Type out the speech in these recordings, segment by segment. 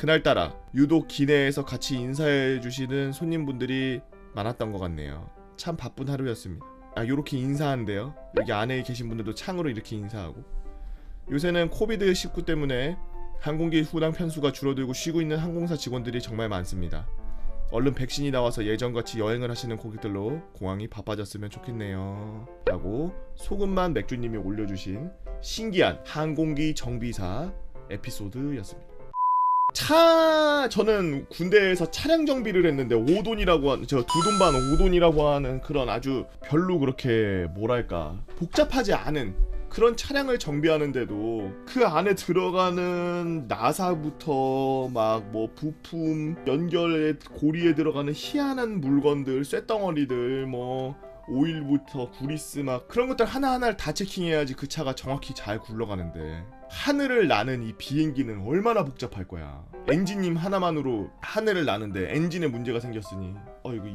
그날따라 유독 기내에서 같이 인사해 주시는 손님분들이 많았던 것 같네요. 참 바쁜 하루였습니다. 요렇게 인사한대요. 여기 안에 계신 분들도 창으로 이렇게 인사하고. 요새는 코비드19 때문에 항공기 후당 편수가 줄어들고 쉬고 있는 항공사 직원들이 정말 많습니다. 얼른 백신이 나와서 예전같이 여행을 하시는 고객들로 공항이 바빠졌으면 좋겠네요 라고 소금만 맥주님이 올려주신 신기한 항공기 정비사 에피소드였습니다. 저는 군대에서 차량 정비를 했는데 5돈이라고 하는, 저 2돈 반 5돈이라고 하는 그런 아주 별로 그렇게 뭐랄까 복잡하지 않은 그런 차량을 정비하는데도 그 안에 들어가는 나사부터 막 뭐 부품 연결에 고리에 들어가는 희한한 물건들, 쇳덩어리들, 뭐 오일부터 구리스 막 그런 것들 하나하나를 다 체킹해야지 그 차가 정확히 잘 굴러가는데 하늘을 나는 이 비행기는 얼마나 복잡할 거야. 엔진님 하나만으로 하늘을 나는데 엔진에 문제가 생겼으니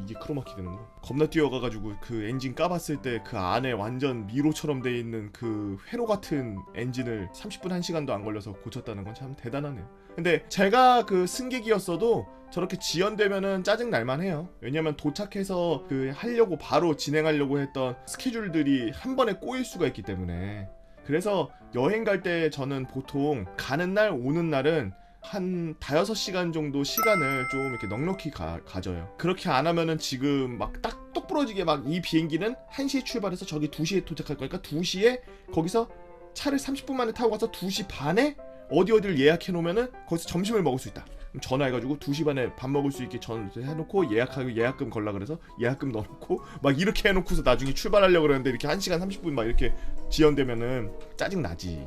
이게 크로마키 되는구나. 겁나 뛰어가가지고 그 엔진 까봤을 때 그 안에 완전 미로처럼 돼 있는 그 회로 같은 엔진을 30분 1시간도 안 걸려서 고쳤다는 건 참 대단하네요. 근데 제가 그 승객이었어도 저렇게 지연되면은 짜증 날만 해요. 왜냐면 도착해서 그 하려고 바로 진행하려고 했던 스케줄들이 한 번에 꼬일 수가 있기 때문에. 그래서 여행 갈 때 저는 보통 가는 날 오는 날은 한 5-6시간 정도 시간을 좀 이렇게 넉넉히 가져요. 그렇게 안 하면은 지금 막 딱 똑부러지게 막 이 비행기는 1시에 출발해서 저기 2시에 도착할 거니까 2시에 거기서 차를 30분 만에 타고 가서 2시 반에 어디를 예약해 놓으면은 거기서 점심을 먹을 수 있다. 그럼 전화해가지고 2시 반에 밥 먹을 수 있게 해놓고 예약금 걸라 그래서 예약금 넣어놓고 막 이렇게 해놓고서 나중에 출발하려고 그러는데 이렇게 1시간 30분 막 이렇게 지연되면은 짜증나지.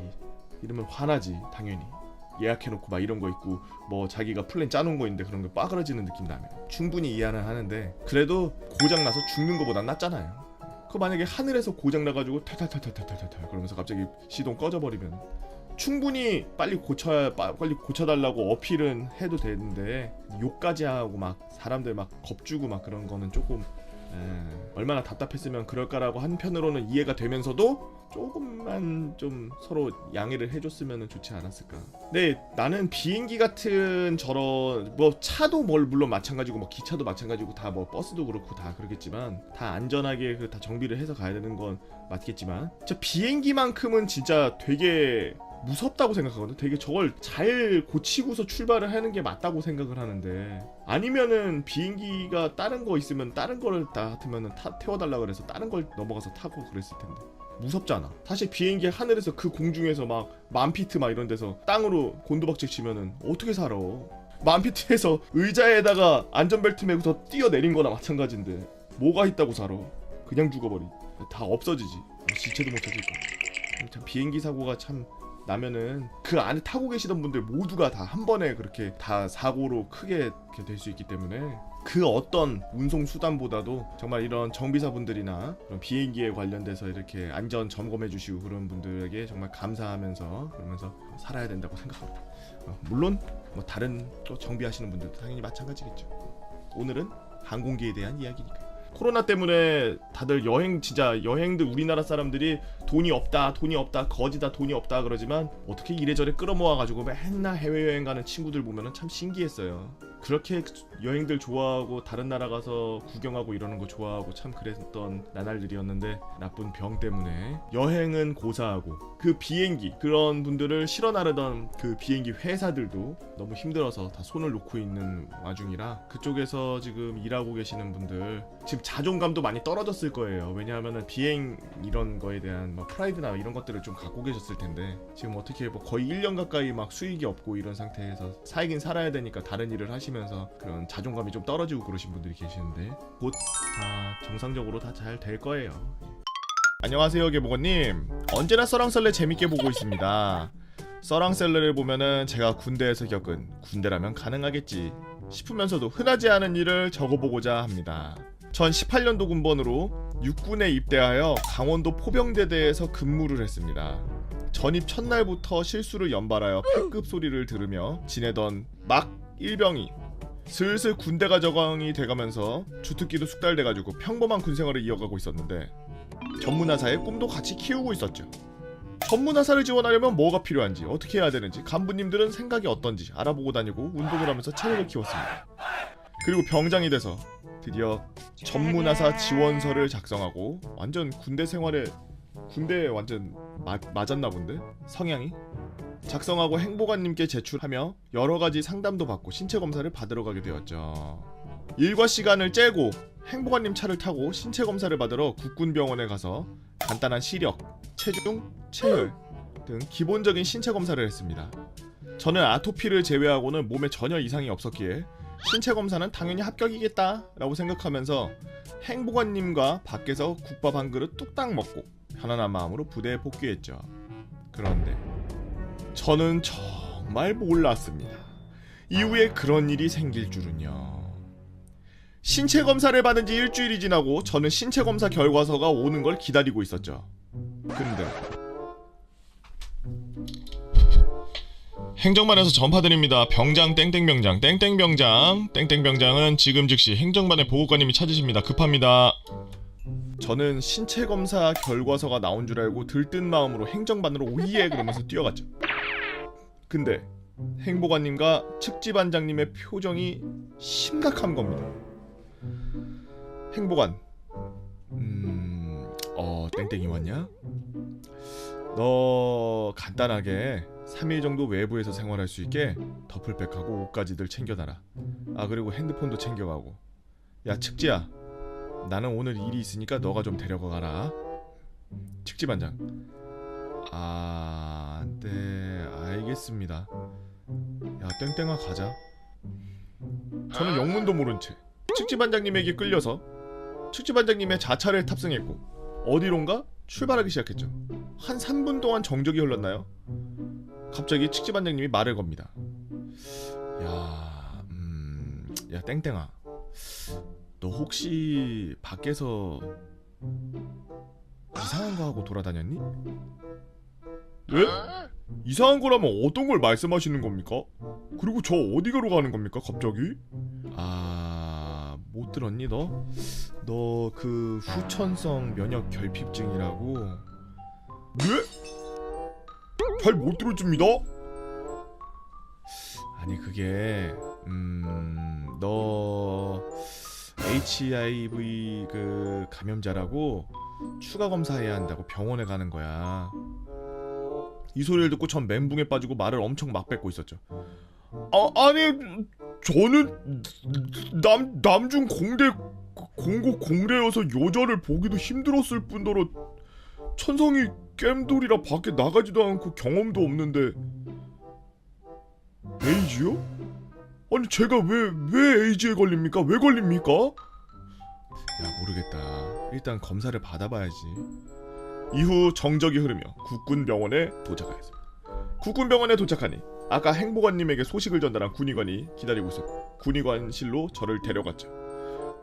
이러면 화나지 당연히. 예약해놓고 막 이런 거 있고 뭐 자기가 플랜 짜놓은 거 있는데 그런 거 빠그러지는 느낌 나면 충분히 이해는 하는데 그래도 고장나서 죽는 거보단 낫잖아요. 그거 만약에 하늘에서 고장나가지고 탈탈탈탈탈탈탈 그러면서 갑자기 시동 꺼져버리면 충분히 빨리 고쳐달라고 어필은 해도 되는데 욕까지 하고 막 사람들 막 겁주고 막 그런 거는 조금 얼마나 답답했으면 그럴까라고 한편으로는 이해가 되면서도 조금만 좀 서로 양해를 해줬으면 좋지 않았을까. 근데 나는 비행기 같은 저런 뭐 차도 물론 마찬가지고 뭐 기차도 마찬가지고 다 뭐 버스도 그렇고 다 그렇겠지만 다 안전하게 다 정비를 해서 가야 되는 건 맞겠지만 진짜 비행기만큼은 진짜 되게 무섭다고 생각하거든. 되게 저걸 잘 고치고서 출발을 하는 게 맞다고 생각을 하는데 아니면은 비행기가 다른 거 있으면 다른 거를 다 같으면은 태워달라 그래서 다른 걸 넘어가서 타고 그랬을 텐데 무섭잖아. 사실 비행기 하늘에서 그 공중에서 막 10,000피트 막 이런 데서 땅으로 곤두박질 치면은 어떻게 살아. 10,000피트에서 의자에다가 안전벨트 매고서 뛰어내린 거나 마찬가지인데 뭐가 있다고 살아. 그냥 죽어버리. 다 없어지지. 시체도 못 찾을 거야. 참 비행기 사고가 참 나면은 그 안에 타고 계시던 분들 모두가 다 한 번에 그렇게 다 사고로 크게 될 수 있기 때문에 그 어떤 운송 수단보다도 정말 이런 정비사분들이나 그런 비행기에 관련돼서 이렇게 안전 점검해 주시고 그런 분들에게 정말 감사하면서 그러면서 살아야 된다고 생각합니다. 물론 뭐 다른 또 정비하시는 분들도 당연히 마찬가지겠죠. 오늘은 항공기에 대한 이야기니까요. 코로나 때문에 다들 여행들 우리나라 사람들이 돈이 없다 거지다 돈이 없다 그러지만 어떻게 이래저래 끌어모아가지고 맨날 해외여행 가는 친구들 보면은 참 신기했어요. 그렇게 여행들 좋아하고 다른 나라 가서 구경하고 이러는 거 좋아하고 참 그랬던 나날들이었는데 나쁜 병 때문에 여행은 고사하고 그 비행기 그런 분들을 실어 나르던 그 비행기 회사들도 너무 힘들어서 다 손을 놓고 있는 와중이라 그쪽에서 지금 일하고 계시는 분들 지금 자존감도 많이 떨어졌을 거예요. 왜냐하면은 비행 이런 거에 대한 뭐 프라이드나 이런 것들을 좀 갖고 계셨을 텐데 지금 어떻게 뭐 거의 1년 가까이 막 수익이 없고 이런 상태에서 살긴 살아야 되니까 다른 일을 하시면서 그런 자존감이 좀 떨어지고 그러신 분들이 계시는데 곧 다 정상적으로 다 잘 될 거예요. 안녕하세요 개보건님. 언제나 썰랑썰레 재밌게 보고 있습니다. 썰랑썰레를 보면은 제가 군대에서 겪은 군대라면 가능하겠지 싶으면서도 흔하지 않은 일을 적어보고자 합니다. 전 18년도 군번으로 육군에 입대하여 강원도 포병대대에서 근무를 했습니다. 전입 첫날부터 실수를 연발하여 패급 소리를 들으며 지내던 막 일병이 슬슬 군대가 적응이 돼가면서 주특기도 숙달돼가지고 평범한 군생활을 이어가고 있었는데 전문화사의 꿈도 같이 키우고 있었죠. 전문화사를 지원하려면 뭐가 필요한지, 어떻게 해야 되는지, 간부님들은 생각이 어떤지 알아보고 다니고 운동을 하면서 체력을 키웠습니다. 그리고 병장이 돼서 드디어 전문화사 지원서를 작성하고, 완전 군대 생활에 군대에 완전 맞았나 본데? 성향이? 작성하고 행보관님께 제출하며 여러가지 상담도 받고 신체검사를 받으러 가게 되었죠. 일과 시간을 째고 행보관님 차를 타고 신체검사를 받으러 국군병원에 가서 간단한 시력, 체중, 체열 등 기본적인 신체검사를 했습니다. 저는 아토피를 제외하고는 몸에 전혀 이상이 없었기에 신체검사는 당연히 합격이겠다 라고 생각하면서 행보관님과 밖에서 국밥 한 그릇 뚝딱 먹고 편안한 마음으로 부대에 복귀했죠. 그런데 저는 정말 몰랐습니다. 이후에 그런 일이 생길 줄은요. 신체검사를 받은 지 일주일이 지나고 저는 신체검사 결과서가 오는 걸 기다리고 있었죠. 근데 행정반에서 전파드립니다. 병장 땡땡병장 땡땡병장 땡땡병장은 지금 즉시 행정반의 보고관님이 찾으십니다. 급합니다. 저는 신체검사 결과서가 나온 줄 알고 들뜬 마음으로 행정반으로 오예 그러면서 뛰어갔죠. 근데 행보관님과 측지반장님의 표정이 심각한 겁니다. 행보관, 땡땡이 왔냐? 너 간단하게 3일 정도 외부에서 생활할 수 있게 더플백하고 옷가지들 챙겨놔라. 아, 그리고 핸드폰도 챙겨가고. 야, 측지야, 나는 오늘 일이 있으니까 너가 좀 데려가 가라. 측지반장, 아, 네, 알겠습니다. 야, 땡땡아 가자. 저는 영문도 모른 채 측지반장님에게 끌려서 측지반장님의 자차를 탑승했고 어디론가 출발하기 시작했죠. 한 3분 동안 정적이 흘렀나요? 갑자기 측지반장님이 말을 겁니다. 야 땡땡아, 너 혹시 밖에서 이상한 거 하고 돌아다녔니? 예? 이상한 거라면 어떤 걸 말씀하시는 겁니까? 그리고 저 어디 가러 가는 겁니까 갑자기? 아, 못 들었니 너? 너 그 후천성 면역 결핍증이라고. 예? 잘 못 들었습니다. 아니 그게 너 HIV 그 감염자라고 추가 검사해야 한다고 병원에 가는 거야. 이 소리를 듣고 전 멘붕에 빠지고 말을 엄청 막 뱉고 있었죠. 아니 저는 남중 공대여서 여자를 보기도 힘들었을 뿐더러 천성이 겜돌이라 밖에 나가지도 않고 경험도 없는데 에이즈요? 아니 제가 왜 에이즈에 걸립니까? 왜 걸립니까? 야, 모르겠다. 일단 검사를 받아봐야지. 이후 정적이 흐르며 국군병원에 도착하였습니다. 국군병원에 도착하니 아까 행보관님에게 소식을 전달한 군의관이 기다리고 있었고 군의관실로 저를 데려갔죠.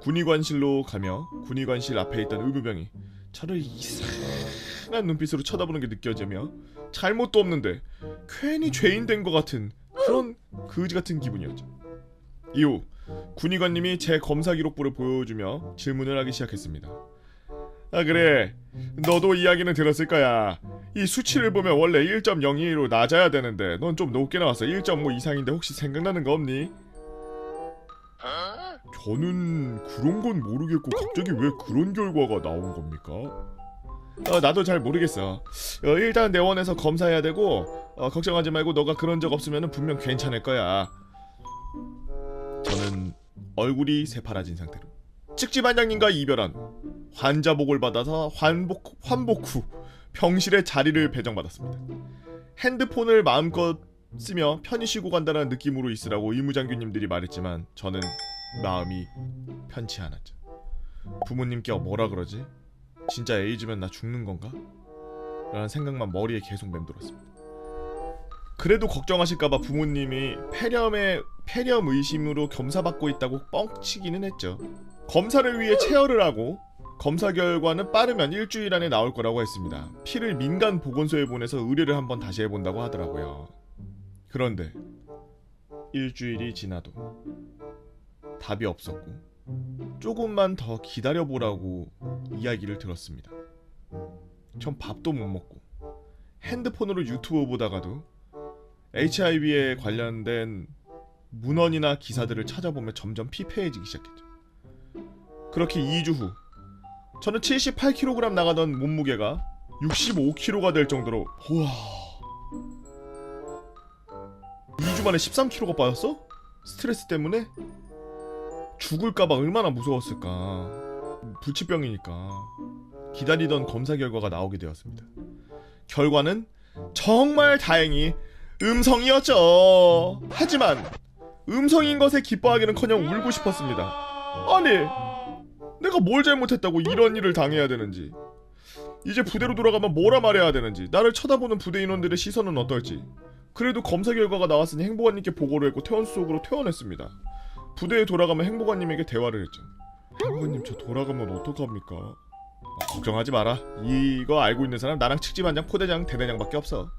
군의관실로 가며 군의관실 앞에 있던 의무병이 저를 이상한 눈빛으로 쳐다보는 게 느껴지며 잘못도 없는데 괜히 죄인 된 것 같은 그런 거지 같은 기분이었죠. 이후 군의관님이 제 검사 기록부를 보여주며 질문을 하기 시작했습니다. 아 그래, 너도 이야기는 들었을 거야. 이 수치를 보면 원래 1.02로 낮아야 되는데 넌 좀 높게 나왔어. 1.5 이상인데 혹시 생각나는 거 없니? 저는 그런 건 모르겠고 갑자기 왜 그런 결과가 나온 겁니까? 나도 잘 모르겠어. 일단 내원에서 검사해야 되고 걱정하지 말고 너가 그런 적 없으면 분명 괜찮을 거야. 저는 얼굴이 새파라진 상태로 측지반장님과 이별한 후 환자복을 받아서 환복 후 병실에 자리를 배정받았습니다. 핸드폰을 마음껏 쓰며 편히 쉬고 간다는 느낌으로 있으라고 의무장교님들이 말했지만 저는 마음이 편치 않았죠. 부모님께 뭐라 그러지? 진짜 에이즈면 나 죽는 건가? 라는 생각만 머리에 계속 맴돌았습니다. 그래도 걱정하실까봐 부모님이 폐렴 의심으로 검사받고 있다고 뻥치기는 했죠. 검사를 위해 체열을 하고 검사 결과는 빠르면 일주일 안에 나올 거라고 했습니다. 피를 민간 보건소에 보내서 의뢰를 한번 다시 해본다고 하더라고요. 그런데 일주일이 지나도 답이 없었고 조금만 더 기다려보라고 이야기를 들었습니다. 전 밥도 못 먹고 핸드폰으로 유튜브 보다가도 HIV에 관련된 문헌이나 기사들을 찾아보면 점점 피폐해지기 시작했죠. 그렇게 2주 후 저는 78kg 나가던 몸무게가 65kg가 될 정도로 우와 2주 만에 13kg가 빠졌어? 스트레스 때문에? 죽을까봐 얼마나 무서웠을까. 불치병이니까. 기다리던 검사 결과가 나오게 되었습니다. 결과는 정말 다행히 음성이었죠. 하지만 음성인 것에 기뻐하기는커녕 울고 싶었습니다. 아니 내가 뭘 잘못했다고 이런 일을 당해야 되는지, 이제 부대로 돌아가면 뭐라 말해야 되는지, 나를 쳐다보는 부대 인원들의 시선은 어떨지. 그래도 검사 결과가 나왔으니 행복아님께 보고를 했고 퇴원 수속으로 퇴원했습니다. 부대에 돌아가면 행복아님에게 대화를 했죠. 행복아님 저 돌아가면 어떡합니까? 걱정하지 마라. 이거 알고 있는 사람 나랑 측지반장, 포대장, 대대장밖에 없어.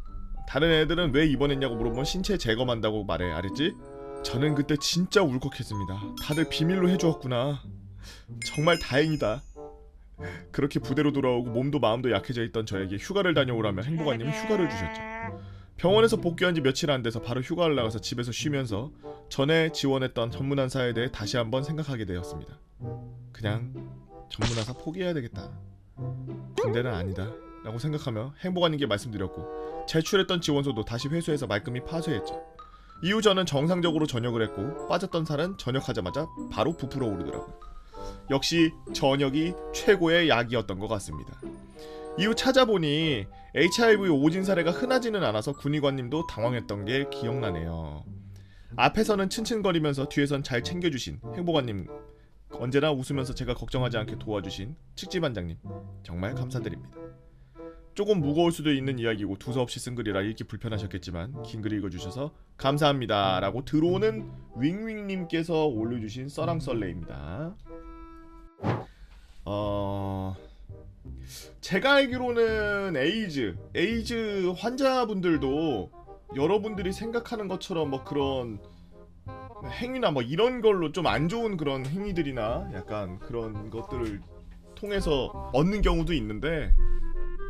다른 애들은 왜 입원했냐고 물어보면 신체 재검한다고 말해. 알았지? 저는 그때 진짜 울컥했습니다. 다들 비밀로 해주었구나. 정말 다행이다. 그렇게 부대로 돌아오고 몸도 마음도 약해져 있던 저에게 휴가를 다녀오라며 행복아님은 휴가를 주셨죠. 병원에서 복귀한 지 며칠 안 돼서 바로 휴가를 나가서 집에서 쉬면서 전에 지원했던 전문환사에 대해 다시 한번 생각하게 되었습니다. 그냥 전문환사 포기해야 되겠다. 군대는 아니다 라고 생각하며 행복아님께 말씀드렸고 제출했던 지원서도 다시 회수해서 말끔히 파쇄했죠. 이후 저는 정상적으로 전역을 했고 빠졌던 살은 전역하자마자 바로 부풀어 오르더라고요. 역시 전역이 최고의 약이었던 것 같습니다. 이후 찾아보니 HIV 오진 사례가 흔하지는 않아서 군의관님도 당황했던 게 기억나네요. 앞에서는 츤츤거리면서 뒤에선 잘 챙겨주신 행복아님, 언제나 웃으면서 제가 걱정하지 않게 도와주신 측지반장님 정말 감사드립니다. 조금 무거울 수도 있는 이야기고 두서없이 쓴 글이라 읽기 불편하셨겠지만 긴 글 읽어주셔서 감사합니다 라고 들어오는 윙윙님께서 올려주신 써랑썰레입니다. 제가 알기로는 에이즈 환자분들도 여러분들이 생각하는 것처럼 뭐 그런 행위나 뭐 이런 걸로 좀 안 좋은 그런 행위들이나 약간 그런 것들을 통해서 얻는 경우도 있는데,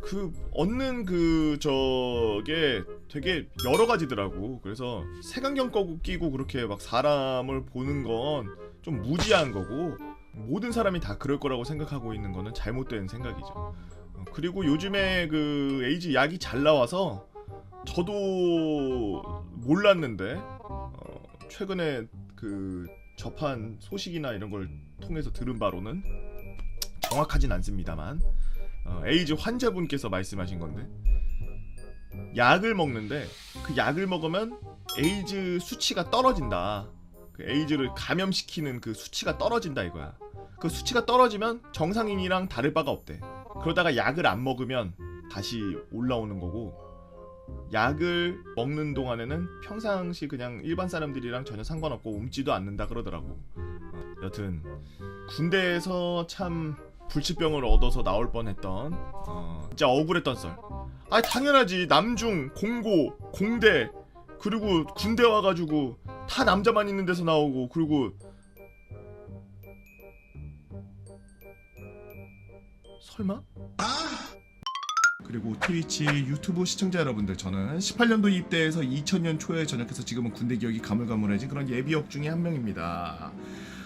그 얻는 그 저게 되게 여러 가지더라고. 그래서 색안경 끼고 그렇게 막 사람을 보는 건 좀 무지한 거고, 모든 사람이 다 그럴 거라고 생각하고 있는 거는 잘못된 생각이죠. 그리고 요즘에 그 에이즈 약이 잘 나와서 저도 몰랐는데 최근에 그 접한 소식이나 이런 걸 통해서 들은 바로는 정확하진 않습니다만 에이즈 환자분께서 말씀하신 건데, 약을 먹는데 그 약을 먹으면 에이즈 수치가 떨어진다. 그 에이즈를 감염시키는 그 수치가 떨어진다 이거야. 그 수치가 떨어지면 정상인이랑 다를 바가 없대. 그러다가 약을 안 먹으면 다시 올라오는 거고, 약을 먹는 동안에는 평상시 그냥 일반 사람들이랑 전혀 상관없고 옮지도 않는다 그러더라고. 여튼 군대에서 참 불치병을 얻어서 나올 뻔했던 진짜 억울했던 썰. 아 당연하지. 남중, 공고, 공대, 그리고 군대 와가지고 다 남자만 있는 데서 나오고, 그리고 설마? 그리고 트위치 유튜브 시청자 여러분들, 저는 18년도 입대해서 2000년 초에 전역해서 지금은 군대 기억이 가물가물해진 그런 예비역 중에 한 명입니다.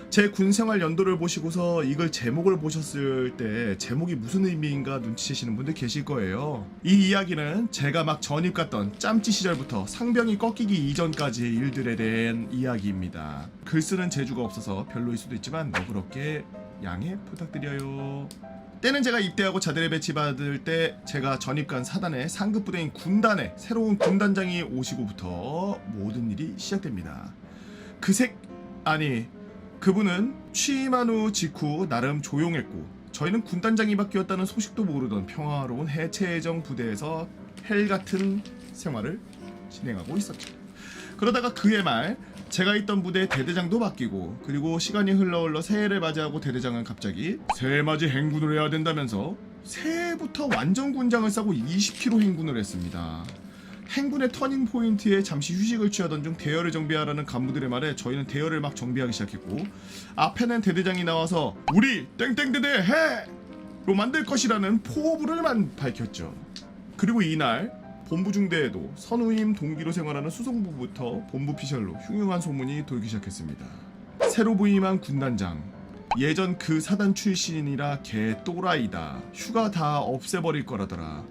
제 군생활 연도를 보시고서 이걸 제목을 보셨을 때 제목이 무슨 의미인가 눈치채시는 분들 계실 거예요. 이 이야기는 제가 막 전입 갔던 짬찌 시절부터 상병이 꺾이기 이전까지의 일들에 대한 이야기입니다. 글 쓰는 재주가 없어서 별로일 수도 있지만 너그럽게 양해 부탁드려요. 때는 제가 입대하고 자대를 배치받을 때 제가 전입간 사단의 상급 부대인 군단에 새로운 군단장이 오시고부터 모든 일이 시작됩니다. 그분은 취임한 후 직후 나름 조용했고 저희는 군단장이 바뀌었다는 소식도 모르던 평화로운 해체예정 부대에서 헬 같은 생활을 진행하고 있었죠. 그러다가 그해 말 제가 있던 부대 대대장도 바뀌고, 그리고 시간이 흘러 새해를 맞이하고 대대장은 갑자기 새해 맞이 행군을 해야 된다면서 새해부터 완전 군장을 싸고 20km 행군을 했습니다. 행군의 터닝 포인트에 잠시 휴식을 취하던 중 대열을 정비하라는 간부들의 말에 저희는 대열을 막 정비하기 시작했고, 앞에는 대대장이 나와서 우리 땡땡대대 해로 만들 것이라는 포부를 밝혔죠. 그리고 이날 본부 중대에도 선우임 동기로 생활하는 수송부부터 본부 피셜로 흉흉한 소문이 돌기 시작했습니다. 새로 부임한 군단장, 예전 그 사단 출신이라 개 또라이다, 휴가 다 없애버릴 거라더라,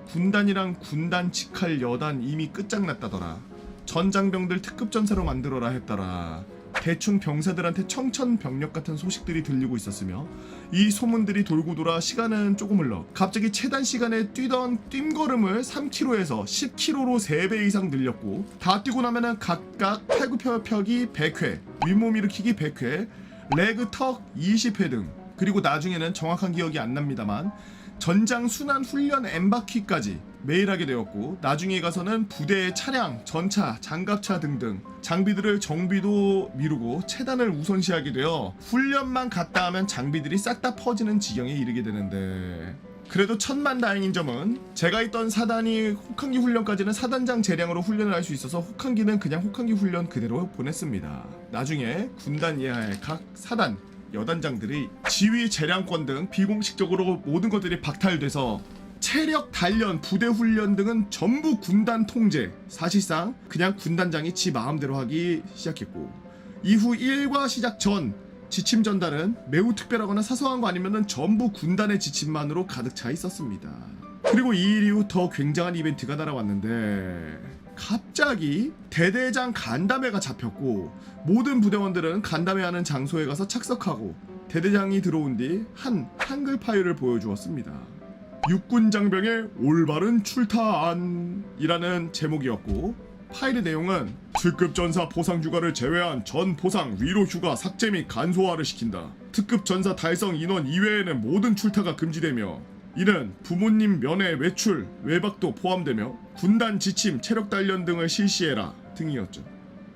군단이랑 군단 직할 여단 이미 끝장났다더라, 전장병들 특급 전사로 만들어라 했더라. 대충 병사들한테 청천벽력 같은 소식들이 들리고 있었으며 이 소문들이 돌고 돌아 시간은 조금 흘러 갑자기 최단 시간에 뛰던 뜀걸음을 3km에서 10km로 3배 이상 늘렸고 다 뛰고 나면은 각각 팔굽혀펴기 100회, 윗몸 일으키기 100회, 레그 턱 20회 등, 그리고 나중에는 정확한 기억이 안 납니다만 전장 순환 훈련 엠바퀴까지 매일 하게 되었고, 나중에 가서는 부대의 차량, 전차, 장갑차 등등 장비들을 정비도 미루고 체단을 우선시하게 되어 훈련만 갔다 하면 장비들이 싹 다 퍼지는 지경에 이르게 되는데, 그래도 천만다행인 점은 제가 있던 사단이 혹한기 훈련까지는 사단장 재량으로 훈련을 할 수 있어서 혹한기는 그냥 혹한기 훈련 그대로 보냈습니다. 나중에 군단 예하의 각 사단 여단장들이 지휘 재량권 등 비공식적으로 모든 것들이 박탈돼서 체력 단련, 부대 훈련 등은 전부 군단 통제, 사실상 그냥 군단장이 지 마음대로 하기 시작했고, 이후 일과 시작 전 지침 전달은 매우 특별하거나 사소한 거 아니면은 전부 군단의 지침만으로 가득 차 있었습니다. 그리고 이 일 이후 더 굉장한 이벤트가 날아왔는데, 갑자기 대대장 간담회가 잡혔고 모든 부대원들은 간담회하는 장소에 가서 착석하고, 대대장이 들어온 뒤 한 한글 파일을 보여주었습니다. 육군 장병의 올바른 출타안이라는 제목이었고, 파일의 내용은 특급 전사 포상 휴가를 제외한 전 포상 위로 휴가 삭제 및 간소화를 시킨다. 특급 전사 달성 인원 이외에는 모든 출타가 금지되며 이는 부모님 면회 외출, 외박도 포함되며 군단 지침, 체력 단련 등을 실시해라 등이었죠.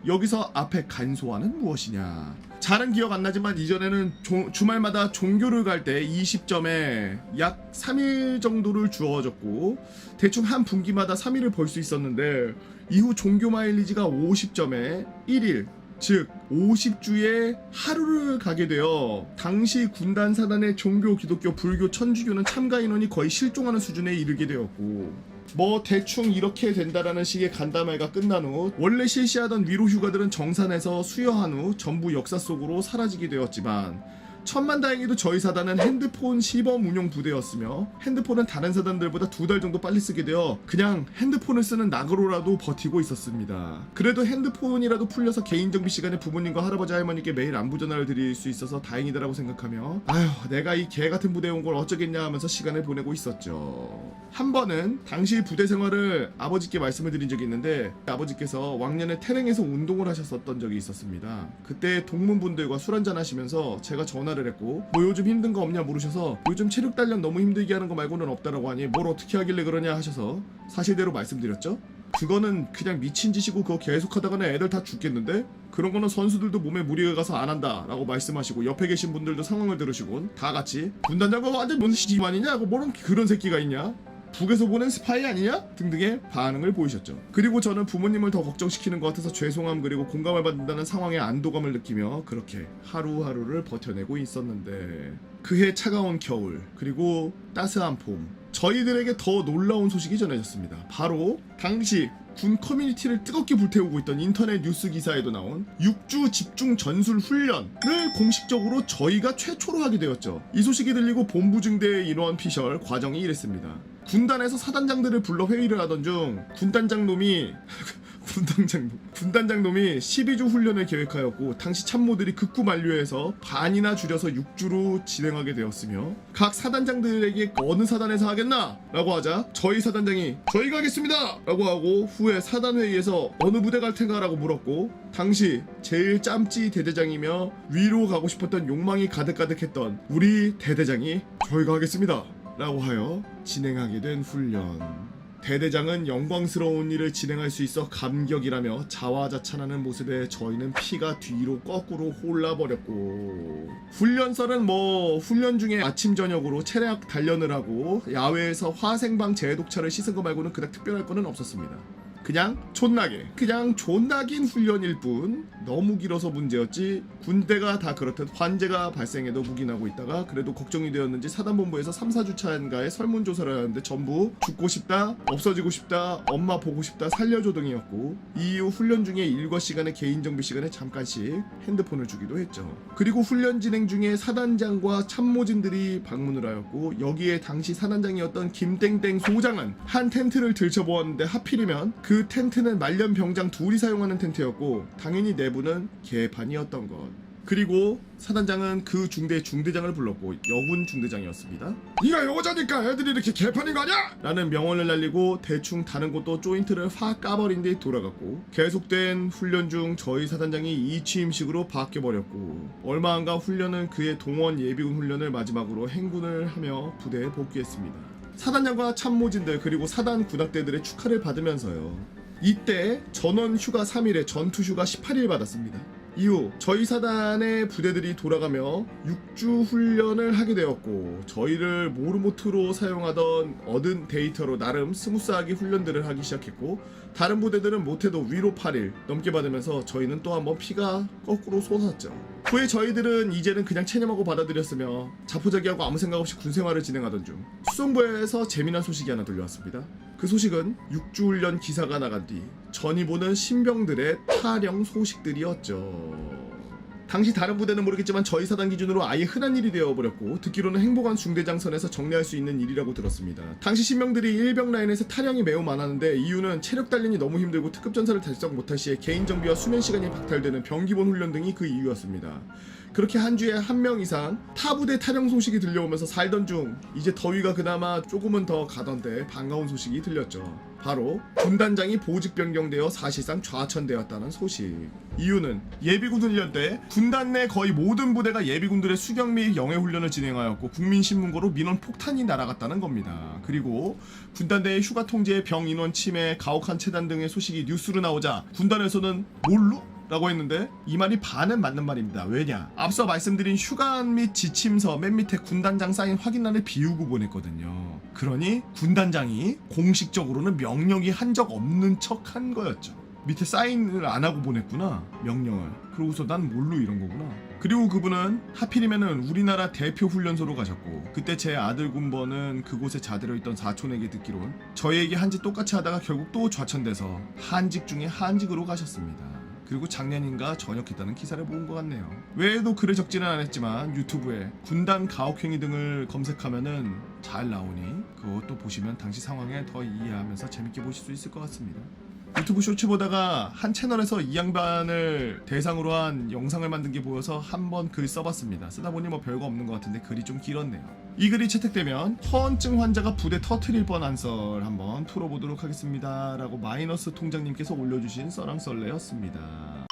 여기서 앞에 간소화는 무엇이냐? 잘은 기억 안 나지만 이전에는 주말마다 종교를 갈 때 20점에 약 3일 정도를 주어졌고 대충 한 분기마다 3일을 벌 수 있었는데, 이후 종교 마일리지가 50점에 1일, 즉 50주에 하루를 가게 되어 당시 군단 사단의 종교, 기독교, 불교, 천주교는 참가 인원이 거의 실종하는 수준에 이르게 되었고, 뭐 대충 이렇게 된다라는 식의 간담회가 끝난 후 원래 실시하던 위로 휴가들은 정산해서 수여한 후 전부 역사 속으로 사라지게 되었지만, 천만다행히도 저희 사단은 핸드폰 시범 운용 부대였으며 핸드폰은 다른 사단들보다 2달 정도 빨리 쓰게 되어 그냥 핸드폰을 쓰는 낙으로라도 버티고 있었습니다. 그래도 핸드폰이라도 풀려서 개인정비 시간에 부모님과 할아버지 할머니께 매일 안부 전화를 드릴 수 있어서 다행이다라고 생각하며, 아휴 내가 이 개같은 부대에 온 걸 어쩌겠냐 하면서 시간을 보내고 있었죠. 한 번은 당시 부대 생활을 아버지께 말씀을 드린 적이 있는데, 아버지께서 왕년에 태릉에서 운동을 하셨었던 적이 있었습니다. 그때 동문분들과 술 한잔 하시면서 제가 전화를 했고, 뭐 요즘 힘든 거 없냐 물으셔서 요즘 체력 단련 너무 힘들게 하는 거 말고는 없다라고 하니 뭘 어떻게 하길래 그러냐 하셔서 사실대로 말씀드렸죠. 그거는 그냥 미친 짓이고 그거 계속 하다가는 애들 다 죽겠는데, 그런 거는 선수들도 몸에 무리가 가서 안 한다 라고 말씀하시고, 옆에 계신 분들도 상황을 들으시고 다 같이 군단장과 완전 뭔 시기만이냐, 뭐런 그런 새끼가 있냐, 북에서 보낸 스파이 아니냐? 등등의 반응을 보이셨죠. 그리고 저는 부모님을 더 걱정시키는 것 같아서 죄송함 그리고 공감을 받는다는 상황에 안도감을 느끼며 그렇게 하루하루를 버텨내고 있었는데, 그해 차가운 겨울 그리고 따스한 봄, 저희들에게 더 놀라운 소식이 전해졌습니다. 바로 당시 군 커뮤니티를 뜨겁게 불태우고 있던 인터넷 뉴스 기사에도 나온 6주 집중 전술 훈련을 공식적으로 저희가 최초로 하게 되었죠. 이 소식이 들리고 본부 중대 인원 피셜 과정이 이랬습니다. 군단에서 사단장들을 불러 회의를 하던 중 군단장 놈이 12주 훈련을 계획하였고, 당시 참모들이 극구 만료해서 반이나 줄여서 6주로 진행하게 되었으며, 각 사단장들에게 어느 사단에서 하겠나? 라고 하자 저희 사단장이 저희가 하겠습니다! 라고 하고, 후에 사단회의에서 어느 부대 갈 텐가? 라고 물었고, 당시 제일 짬찌 대대장이며 위로 가고 싶었던 욕망이 가득가득했던 우리 대대장이 저희가 하겠습니다! 라고 하여 진행하게 된 훈련. 대대장은 영광스러운 일을 진행할 수 있어 감격이라며 자화자찬하는 모습에 저희는 피가 뒤로 거꾸로 홀라버렸고, 훈련설은 뭐 훈련 중에 아침 저녁으로 체력 단련을 하고 야외에서 화생방 제독차를 씻은 거 말고는 그닥 특별할 거는 없었습니다. 그냥 존나긴 훈련일 뿐 너무 길어서 문제였지 군대가 다 그렇듯 환제가 발생해도 묵인하고 있다가 그래도 걱정이 되었는지 사단본부에서 3, 4주차인가에 설문조사를 하는데 전부 죽고 싶다, 없어지고 싶다, 엄마 보고 싶다, 살려줘 등이었고 이후 훈련 중에 일과 시간에 개인정비 시간에 잠깐씩 핸드폰을 주기도 했죠. 그리고 훈련 진행 중에 사단장과 참모진들이 방문을 하였고 여기에 당시 사단장이었던 김땡땡 소장은 한 텐트를 들춰보았는데 하필이면 그 텐트는 말년 병장 둘이 사용하는 텐트였고 당연히 내부는 개판이었던 것. 그리고 사단장은 그 중대의 중대장을 불렀고 여군 중대장이었습니다. 네가 여자니까 애들이 이렇게 개판인 거 아니야? 라는 명언을 날리고 대충 다른 곳도 조인트를 확 까버린 뒤 돌아갔고 계속된 훈련 중 저희 사단장이 이 취임식으로 바뀌어버렸고 얼마 안가 훈련은 그의 동원 예비군 훈련을 마지막으로 행군을 하며 부대에 복귀했습니다. 사단장과 참모진들 그리고 사단 군악대들의 축하를 받으면서요. 이때 전원 휴가 3일에 전투 휴가 18일 받았습니다. 이후 저희 사단의 부대들이 돌아가며 6주 훈련을 하게 되었고 저희를 모르모트로 사용하던 얻은 데이터로 나름 스무스하게 훈련들을 하기 시작했고 다른 부대들은 못해도 위로 8일 넘게 받으면서 저희는 또 한번 피가 거꾸로 솟았죠. 후에 저희들은 이제는 그냥 체념하고 받아들였으며 자포자기하고 아무 생각 없이 군생활을 진행하던 중 수송부에서 재미난 소식이 하나 들려왔습니다. 그 소식은 6주 훈련 기사가 나간 뒤 전이 보는 신병들의 탈영 소식들이었죠. 당시 다른 부대는 모르겠지만 저희 사단 기준으로 아예 흔한 일이 되어버렸고 듣기로는 행보관 중대장선에서 정리할 수 있는 일이라고 들었습니다. 당시 신병들이 일병 라인에서 탈영이 매우 많았는데 이유는 체력 단련이 너무 힘들고 특급 전사를 달성 못할 시에 개인 정비와 수면 시간이 박탈되는 병기본 훈련 등이 그 이유였습니다. 그렇게 한 주에 한 명 이상 타 부대 탈영 소식이 들려오면서 살던 중 이제 더위가 그나마 조금은 더 가던데 반가운 소식이 들렸죠. 바로 군단장이 보직 변경되어 사실상 좌천되었다는 소식. 이유는 예비군 훈련 때 군단 내 거의 모든 부대가 예비군들의 수경 및 영해 훈련을 진행하였고 국민신문고로 민원 폭탄이 날아갔다는 겁니다. 그리고 군단 내의 휴가 통제, 병 인원 침해, 가혹한 체단 등의 소식이 뉴스로 나오자 군단에서는 뭘로? 라고 했는데 이 말이 반은 맞는 말입니다. 왜냐? 앞서 말씀드린 휴관 및 지침서 맨 밑에 군단장 사인 확인란을 비우고 보냈거든요. 그러니 군단장이 공식적으로는 명령이 한 적 없는 척 한 거였죠. 밑에 사인을 안 하고 보냈구나, 명령을. 그러고서 난 뭘로 이런 거구나. 그리고 그분은 하필이면은 우리나라 대표 훈련소로 가셨고 그때 제 아들 군번은 그곳에 자들어 있던 사촌에게 듣기론 저희에게 한짓 똑같이 하다가 결국 또 좌천돼서 한직 중에 한직으로 가셨습니다. 그리고 작년인가 전역했다는 기사를 본 것 같네요. 외에도 글을 적지는 않았지만 유튜브에 군단 가혹행위 등을 검색하면은 잘 나오니 그것도 보시면 당시 상황에 더 이해하면서 재밌게 보실 수 있을 것 같습니다. 유튜브 쇼츠 보다가 한 채널에서 이 양반을 대상으로 한 영상을 만든 게 보여서 한번 글 써봤습니다. 쓰다 보니 뭐 별거 없는 것 같은데 글이 좀 길었네요. 이 글이 채택되면 허언증 환자가 부대 터트릴 뻔한 썰 한번 풀어보도록 하겠습니다 라고 마이너스 통장님께서 올려주신 썰랑썰레였습니다.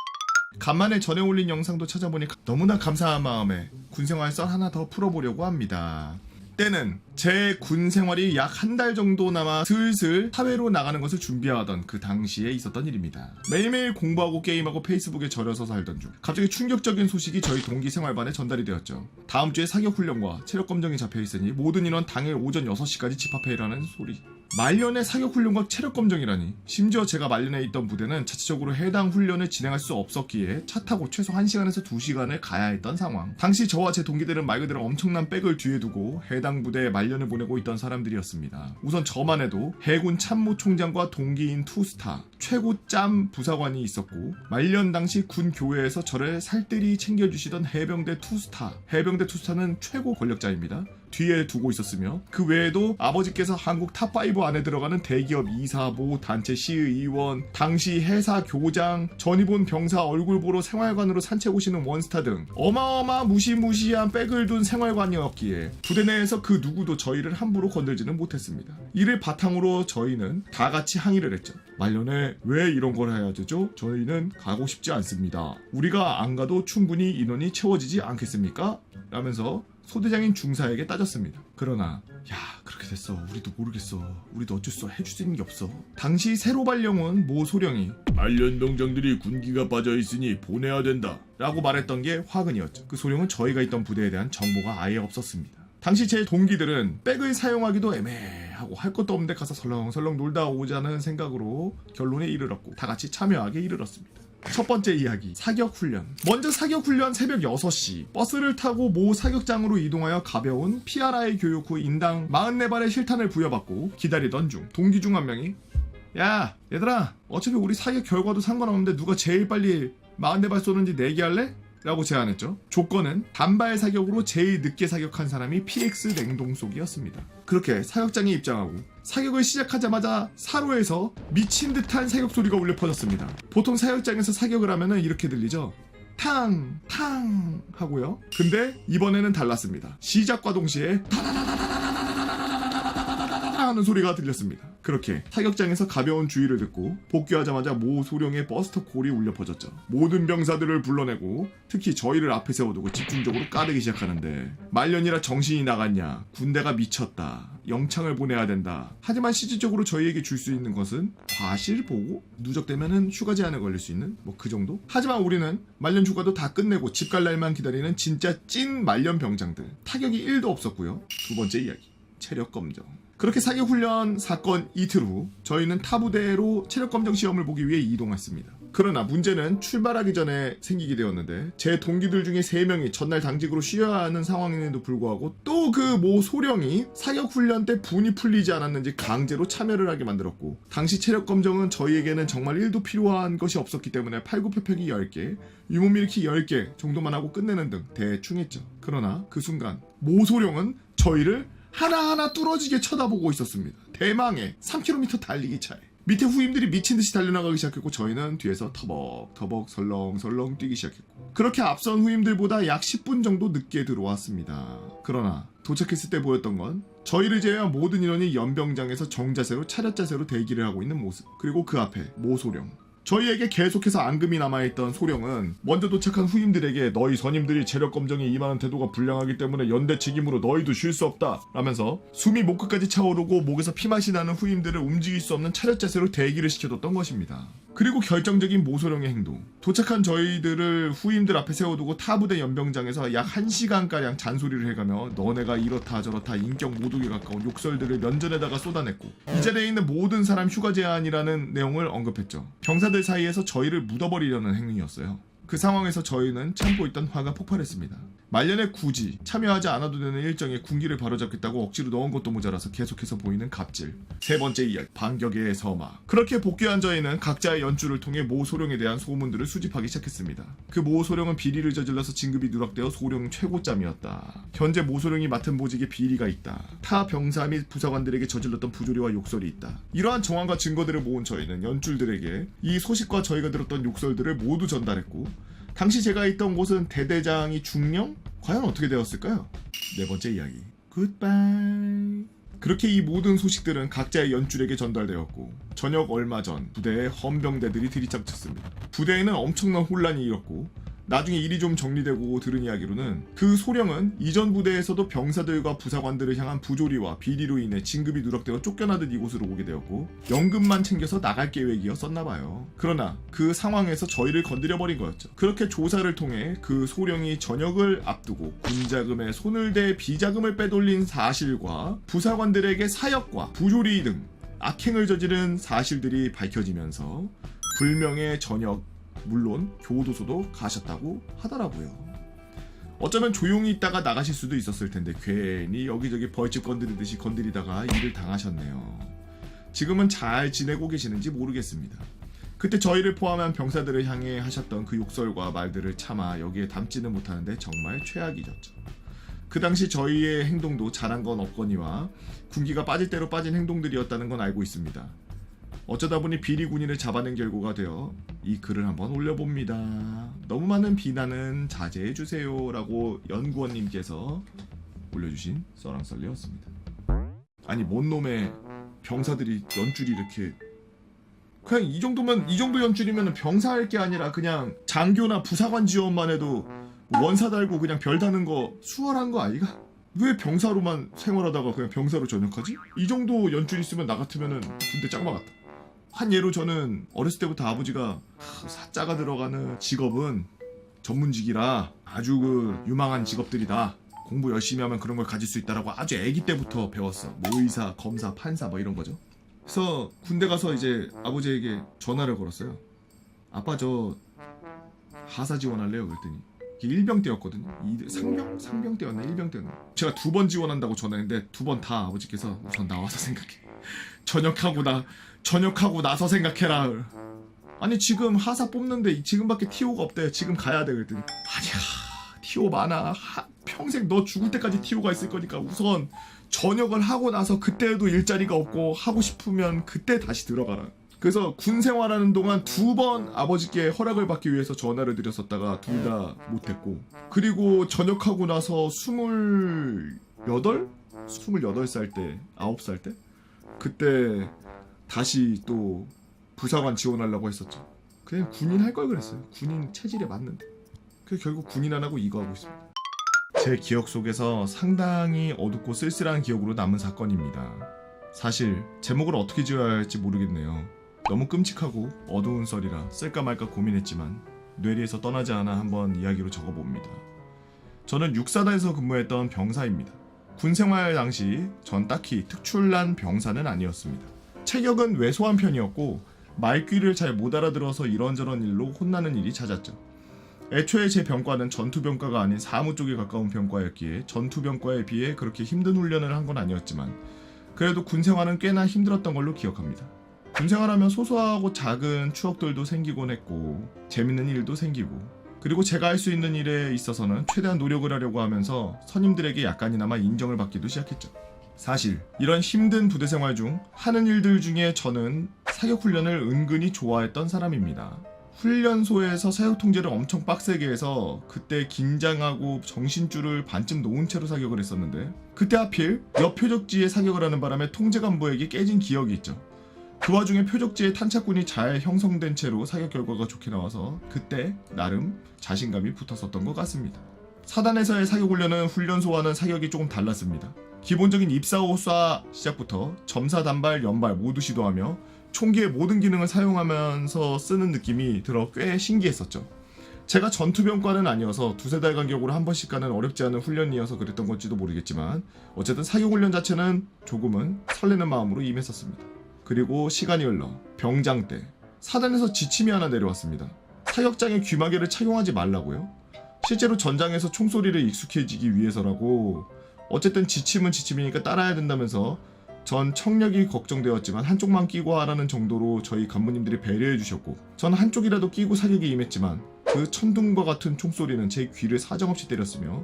간만에 전에 올린 영상도 찾아보니 너무나 감사한 마음에 군생활 썰 하나 더 풀어보려고 합니다. 때는 제 군 생활이 약 한 달 정도 남아 슬슬 사회로 나가는 것을 준비하던 그 당시에 있었던 일입니다. 매일매일 공부하고 게임하고 페이스북에 절여서 살던 중 갑자기 충격적인 소식이 저희 동기 생활반에 전달이 되었죠. 다음 주에 사격 훈련과 체력 검정이 잡혀있으니 모든 인원 당일 오전 6시까지 집합해라는 소리. 말년에 사격 훈련과 체력 검정이라니. 심지어 제가 말년에 있던 부대는 자체적으로 해당 훈련을 진행할 수 없었기에 차 타고 최소 1시간에서 2시간을 가야 했던 상황. 당시 저와 제 동기들은 말 그대로 엄청난 백을 뒤에 두고 해당 부대에 말년을 보내고 있던 사람들이었습니다. 우선 저만 해도 해군 참모총장과 동기인 투스타 최고 짬 부사관이 있었고 말년 당시 군 교회에서 저를 살뜰히 챙겨주시던 해병대 투스타는 최고 권력자입니다. 뒤에 두고 있었으며 그 외에도 아버지께서 한국 탑5 안에 들어가는 대기업 이사, 모, 단체 시의원, 당시 해사 교장, 전입온 병사 얼굴 보러 생활관으로 산책 오시는 원스타 등 어마어마 무시무시한 백을 둔 생활관이었기에 부대 내에서 그 누구도 저희를 함부로 건들지는 못했습니다. 이를 바탕으로 저희는 다 같이 항의를 했죠. 말년에 왜 이런 걸 해야 되죠? 저희는 가고 싶지 않습니다. 우리가 안 가도 충분히 인원이 채워지지 않겠습니까? 라면서 소대장인 중사에게 따졌습니다. 그러나 그렇게 됐어. 우리도 모르겠어. 우리도 어쩔 수 해줄 수 있는 게 없어. 당시 새로 발령온 모 소령이 말년 병장들이 군기가 빠져있으니 보내야 된다 라고 말했던 게 화근이었죠. 그 소령은 저희가 있던 부대에 대한 정보가 아예 없었습니다. 당시 제 동기들은 백을 사용하기도 애매하고 할 것도 없는데 가서 설렁설렁 놀다 오자는 생각으로 결론에 이르렀고 다 같이 참여하게 이르렀습니다. 첫 번째 이야기, 사격훈련. 먼저 사격훈련 새벽 6시 버스를 타고 모 사격장으로 이동하여 가벼운 PRI 교육 후 인당 44발의 실탄을 부여받고 기다리던 중 동기 중 한 명이 야 얘들아 어차피 우리 사격 결과도 상관없는데 누가 제일 빨리 44발 쏘는지 내기할래? 라고 제안했죠. 조건은 단발 사격으로 제일 늦게 사격한 사람이 PX 냉동속이었습니다. 그렇게 사격장에 입장하고 사격을 시작하자마자 사로에서 미친 듯한 사격 소리가 울려 퍼졌습니다. 보통 사격장에서 사격을 하면은 이렇게 들리죠. 탕! 탕! 하고요. 근데 이번에는 달랐습니다. 시작과 동시에 하는 소리가 들렸습니다. 그렇게 사격장에서 가벼운 주의를 듣고 복귀하자마자 모 소령의 버스터 콜이 울려 퍼졌죠. 모든 병사들을 불러내고 특히 저희를 앞에 세워두고 집중적으로 까대기 시작하는데 말년이라 정신이 나갔냐, 군대가 미쳤다, 영창을 보내야 된다. 하지만 실질적으로 저희에게 줄 수 있는 것은 과실 보고 누적되면은 휴가 제한에 걸릴 수 있는 뭐 그 정도? 하지만 우리는 말년 휴가도 다 끝내고 집 갈 날만 기다리는 진짜 찐 말년 병장들. 타격이 1도 없었고요. 두 번째 이야기, 체력 검정. 그렇게 사격훈련 사건 이틀 후 저희는 타부대로 체력검정 시험을 보기 위해 이동했습니다. 그러나 문제는 출발하기 전에 생기게 되었는데 제 동기들 중에 3명이 전날 당직으로 쉬어야 하는 상황임에도 불구하고 또 그 모 소령이 사격훈련 때 분이 풀리지 않았는지 강제로 참여를 하게 만들었고 당시 체력검정은 저희에게는 정말 1도 필요한 것이 없었기 때문에 팔굽혀펴기 10개, 유몸일으키 10개 정도만 하고 끝내는 등 대충 했죠. 그러나 그 순간 모 소령은 저희를 하나하나 뚫어지게 쳐다보고 있었습니다. 대망의 3km 달리기 차에 밑에 후임들이 미친듯이 달려나가기 시작했고 저희는 뒤에서 터벅터벅 설렁설렁 뛰기 시작했고 그렇게 앞선 후임들보다 약 10분 정도 늦게 들어왔습니다. 그러나 도착했을 때 보였던 건 저희를 제외한 모든 인원이 연병장에서 정자세로 차렷자세로 대기를 하고 있는 모습. 그리고 그 앞에 모소령. 저희에게 계속해서 앙금이 남아있던 소령은 먼저 도착한 후임들에게 너희 선임들이 체력검정에 임하는 태도가 불량하기 때문에 연대 책임으로 너희도 쉴 수 없다 라면서 숨이 목 끝까지 차오르고 목에서 피맛이 나는 후임들을 움직일 수 없는 차렷 자세로 대기를 시켜뒀던 것입니다. 그리고 결정적인 모소령의 행동. 도착한 저희들을 후임들 앞에 세워두고 타부대 연병장에서 약 1시간가량 잔소리를 해가며 너네가 이렇다 저렇다 인격 모독에 가까운 욕설들을 면전에다가 쏟아냈고 이 자리에 있는 모든 사람 휴가 제한이라는 내용을 언급했죠. 병사들 사이에서 저희를 묻어버리려는 행위였어요. 그 상황에서 저희는 참고 있던 화가 폭발했습니다. 말년에 굳이 참여하지 않아도 되는 일정에 군기를 바로잡겠다고 억지로 넣은 것도 모자라서 계속해서 보이는 갑질. 세 번째 이야기, 반격의 서막. 그렇게 복귀한 저희는 각자의 연주를 통해 모 소령에 대한 소문들을 수집하기 시작했습니다. 그 모 소령은 비리를 저질러서 진급이 누락되어 소령 최고짬이었다. 현재 모 소령이 맡은 보직에 비리가 있다. 타 병사 및 부사관들에게 저질렀던 부조리와 욕설이 있다. 이러한 정황과 증거들을 모은 저희는 연출들에게 이 소식과 저희가 들었던 욕설들을 모두 전달했고 당시 제가 있던 곳은 대대장이 중령? 과연 어떻게 되었을까요? 네 번째 이야기, 굿바이. 그렇게 이 모든 소식들은 각자의 연줄에게 전달되었고 저녁 얼마 전 부대에 헌병대들이 들이닥쳤습니다. 부대에는 엄청난 혼란이 일었고 나중에 일이 좀 정리되고 들은 이야기로는 그 소령은 이전 부대에서도 병사들과 부사관들을 향한 부조리와 비리로 인해 진급이 누락되어 쫓겨나듯 이곳으로 오게 되었고 연금만 챙겨서 나갈 계획이었었나봐요. 그러나 그 상황에서 저희를 건드려버린 거였죠. 그렇게 조사를 통해 그 소령이 전역을 앞두고 군자금에 손을 대 비자금을 빼돌린 사실과 부사관들에게 사역과 부조리 등 악행을 저지른 사실들이 밝혀지면서 불명예 전역 물론 교도소도 가셨다고 하더라고요. 어쩌면 조용히 있다가 나가실 수도 있었을 텐데 괜히 여기저기 벌집 건드리듯이 건드리다가 일을 당하셨네요. 지금은 잘 지내고 계시는지 모르겠습니다. 그때 저희를 포함한 병사들을 향해 하셨던 그 욕설과 말들을 차마 여기에 담지는 못하는데 정말 최악이었죠. 그 당시 저희의 행동도 잘한 건 없거니와 군기가 빠질 대로 빠진 행동들이었다는 건 알고 있습니다. 어쩌다 보니 비리 군인을 잡아낸 결과가 되어 이 글을 한번 올려봅니다. 너무 많은 비난은 자제해주세요 라고 연구원님께서 올려주신 썰랑썰리였습니다. 아니 뭔 놈의 병사들이 연줄이 이렇게 그냥 이 정도 연줄이면 병사할 게 아니라 그냥 장교나 부사관 지원만 해도 원사 달고 그냥 별 다는 거 수월한 거 아이가? 왜 병사로만 생활하다가 그냥 병사로 전역하지? 이 정도 연줄 있으면 나 같으면은 군대 짱 막았다. 한 예로 저는 어렸을 때부터 아버지가 사자가 들어가는 직업은 전문직이라 아주 그 유망한 직업들이다. 공부 열심히 하면 그런 걸 가질 수 있다라고 아주 아기 때부터 배웠어. 뭐 의사, 검사, 판사 뭐 이런 거죠. 그래서 군대 가서 이제 아버지에게 전화를 걸었어요. 아빠 저 하사 지원할래요? 그랬더니 이게 일병 때였거든요. 상병 때였나 일병 때였나. 제가 2번 지원한다고 전화했는데 2번 다 아버지께서 우선 나와서 생각해. 전역하고 나서 생각해라. 아니 지금 하사 뽑는데 지금밖에 TO가 없대. 지금 가야 돼. 그랬더니 아니야 TO 많아. 평생 너 죽을 때까지 TO가 있을 거니까 우선 전역을 하고 나서 그때도 일자리가 없고 하고 싶으면 그때 다시 들어가라. 그래서 군 생활하는 동안 2번 아버지께 허락을 받기 위해서 전화를 드렸었다가 둘 다 못했고, 그리고 전역하고 나서 28살 때 9살 때 그때 다시 또 부사관 지원하려고 했었죠. 그냥 군인 할 걸 그랬어요. 군인 체질에 맞는데. 그래서 결국 군인 안 하고 이거 하고 있습니다. 제 기억 속에서 상당히 어둡고 쓸쓸한 기억으로 남은 사건입니다. 사실 제목을 어떻게 지어야 할지 모르겠네요. 너무 끔찍하고 어두운 썰이라 쓸까 말까 고민했지만 뇌리에서 떠나지 않아 한번 이야기로 적어봅니다. 저는 육사단에서 근무했던 병사입니다. 군생활 당시 전 딱히 특출난 병사는 아니었습니다. 체격은 왜소한 편이었고 말귀를 잘 못 알아들어서 이런저런 일로 혼나는 일이 잦았죠. 애초에 제 병과는 전투병과가 아닌 사무 쪽에 가까운 병과였기에 전투병과에 비해 그렇게 힘든 훈련을 한 건 아니었지만 그래도 군생활은 꽤나 힘들었던 걸로 기억합니다. 군생활하면 소소하고 작은 추억들도 생기곤 했고 재밌는 일도 생기고, 그리고 제가 할 수 있는 일에 있어서는 최대한 노력을 하려고 하면서 선임들에게 약간이나마 인정을 받기도 시작했죠. 사실 이런 힘든 부대생활 중 하는 일들 중에 저는 사격훈련을 은근히 좋아했던 사람입니다. 훈련소에서 사격 통제를 엄청 빡세게 해서 그때 긴장하고 정신줄을 반쯤 놓은 채로 사격을 했었는데, 그때 하필 옆 표적지에 사격을 하는 바람에 통제 간부에게 깨진 기억이 있죠. 그 와중에 표적지에 탄착군이 잘 형성된 채로 사격 결과가 좋게 나와서 그때 나름 자신감이 붙었었던 것 같습니다. 사단에서의 사격훈련은 훈련소와는 사격이 조금 달랐습니다. 기본적인 입사호사 시작부터 점사, 단발, 연발 모두 시도하며 총기의 모든 기능을 사용하면서 쓰는 느낌이 들어 꽤 신기했었죠. 제가 전투병과는 아니어서 2-3달 간격으로 한 번씩 가는 어렵지 않은 훈련이어서 그랬던 건지도 모르겠지만 어쨌든 사격훈련 자체는 조금은 설레는 마음으로 임했었습니다. 그리고 시간이 흘러 병장 때 사단에서 지침이 하나 내려왔습니다. 사격장에 귀마개를 착용하지 말라고요? 실제로 전장에서 총소리를 익숙해지기 위해서라고. 어쨌든 지침은 지침이니까 따라야 된다면서 전 청력이 걱정되었지만 한쪽만 끼고 하라는 정도로 저희 간부님들이 배려해 주셨고, 전 한쪽이라도 끼고 사격에 임했지만 그 천둥과 같은 총소리는 제 귀를 사정없이 때렸으며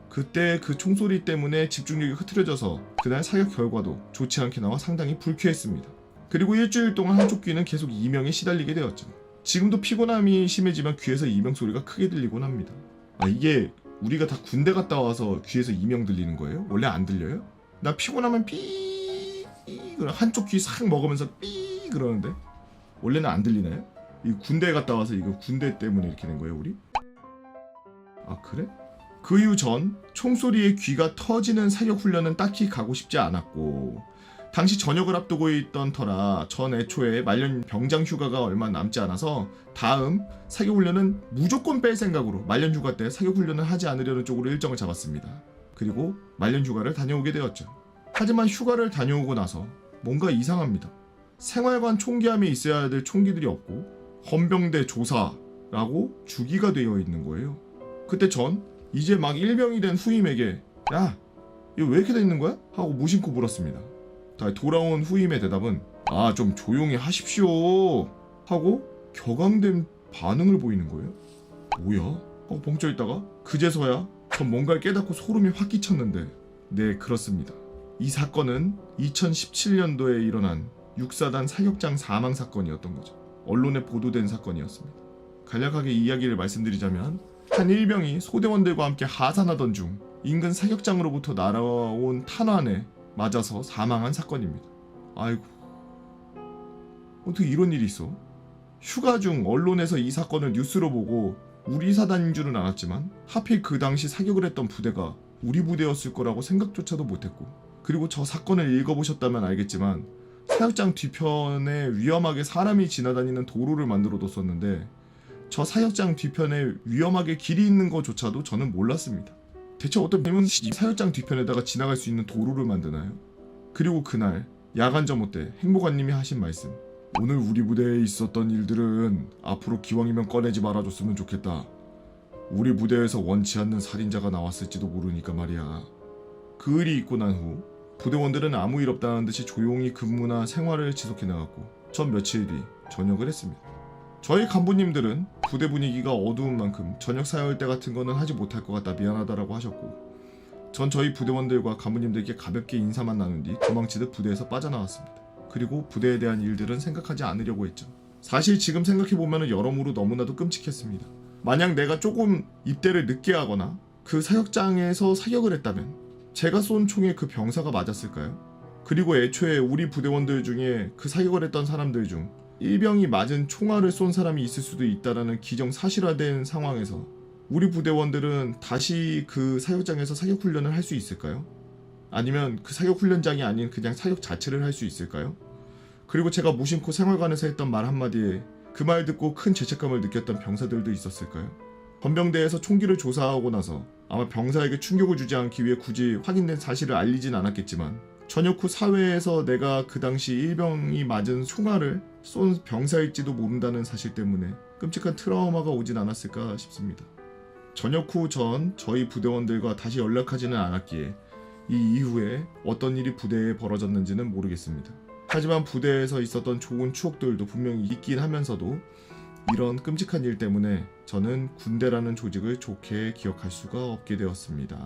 그때 그 총소리 때문에 집중력이 흐트러져서 그날 사격 결과도 좋지 않게 나와 상당히 불쾌했습니다. 그리고 일주일 동안 한쪽 귀는 계속 이명에 시달리게 되었죠. 지금도 피곤함이 심해지면 귀에서 이명 소리가 크게 들리곤 합니다. 이게 우리가 다 군대 갔다 와서 귀에서 이명 들리는 거예요? 원래 안 들려요? 나 피곤하면 삐 한쪽 귀 싹 먹으면서 삐 그러는데 원래는 안 들리나요? 이 군대 갔다 와서 이거 군대 때문에 이렇게 된 거예요 우리? 아 그래? 그 이후 전 총소리에 귀가 터지는 사격 훈련은 딱히 가고 싶지 않았고, 당시 전역을 앞두고 있던 터라 전 애초에 말년 병장 휴가가 얼마 남지 않아서 다음 사격훈련은 무조건 뺄 생각으로 말년 휴가 때 사격훈련을 하지 않으려는 쪽으로 일정을 잡았습니다. 그리고 말년 휴가를 다녀오게 되었죠. 하지만 휴가를 다녀오고 나서 뭔가 이상합니다. 생활관 총기함에 있어야 될 총기들이 없고 헌병대 조사라고 주기가 되어 있는 거예요. 그때 전 이제 막 일병이 된 후임에게 야 이거 왜 이렇게 돼 있는 거야? 하고 무심코 물었습니다. 돌아온 후임의 대답은 좀 조용히 하십시오 하고 격앙된 반응을 보이는 거예요. 뭐야? 하고 벙쪄있다가 그제서야 전 뭔가를 깨닫고 소름이 확 끼쳤는데, 네 그렇습니다. 이 사건은 2017년도에 일어난 육사단 사격장 사망 사건이었던 거죠. 언론에 보도된 사건이었습니다. 간략하게 이야기를 말씀드리자면 한 일병이 소대원들과 함께 하산하던 중 인근 사격장으로부터 날아온 탄환에 맞아서 사망한 사건입니다. 아이고 어떻게 이런 일이 있어? 휴가 중 언론에서 이 사건을 뉴스로 보고 우리 사단인 줄은 알았지만 하필 그 당시 사격을 했던 부대가 우리 부대였을 거라고 생각조차도 못했고, 그리고 저 사건을 읽어보셨다면 알겠지만 사격장 뒤편에 위험하게 사람이 지나다니는 도로를 만들어뒀었는데 저 사격장 뒤편에 위험하게 길이 있는 것조차도 저는 몰랐습니다. 대체 어떤 대문시 사육장 뒤편에다가 지나갈 수 있는 도로를 만드나요? 그리고 그날 야간 점호 때 행복아님이 하신 말씀, 오늘 우리 부대에 있었던 일들은 앞으로 기왕이면 꺼내지 말아줬으면 좋겠다. 우리 부대에서 원치 않는 살인자가 나왔을지도 모르니까 말이야. 그 일이 있고 난 후 부대원들은 아무 일 없다는 듯이 조용히 근무나 생활을 지속해 나갔고 전 며칠 뒤 전역을 했습니다. 저희 간부님들은 부대 분위기가 어두운 만큼 저녁 사열 때 같은 거는 하지 못할 것 같다 미안하다라고 하셨고, 전 저희 부대원들과 간부님들께 가볍게 인사만 나눈 뒤 도망치듯 부대에서 빠져나왔습니다. 그리고 부대에 대한 일들은 생각하지 않으려고 했죠. 사실 지금 생각해보면 여러모로 너무나도 끔찍했습니다. 만약 내가 조금 입대를 늦게 하거나 그 사격장에서 사격을 했다면 제가 쏜 총에 그 병사가 맞았을까요? 그리고 애초에 우리 부대원들 중에 그 사격을 했던 사람들 중 일병이 맞은 총알을 쏜 사람이 있을 수도 있다라는 기정사실화된 상황에서 우리 부대원들은 다시 그 사격장에서 사격훈련을 할 수 있을까요? 아니면 그 사격훈련장이 아닌 그냥 사격 자체를 할 수 있을까요? 그리고 제가 무심코 생활관에서 했던 말 한마디에 그 말 듣고 큰 죄책감을 느꼈던 병사들도 있었을까요? 헌병대에서 총기를 조사하고 나서 아마 병사에게 충격을 주지 않기 위해 굳이 확인된 사실을 알리진 않았겠지만, 전역 후 사회에서 내가 그 당시 일병이 맞은 총알을 쏜 병사일지도 모른다는 사실 때문에 끔찍한 트라우마가 오진 않았을까 싶습니다. 전역 후 전 저희 부대원들과 다시 연락하지는 않았기에 이 이후에 어떤 일이 부대에 벌어졌는지는 모르겠습니다. 하지만 부대에서 있었던 좋은 추억들도 분명히 있긴 하면서도 이런 끔찍한 일 때문에 저는 군대라는 조직을 좋게 기억할 수가 없게 되었습니다.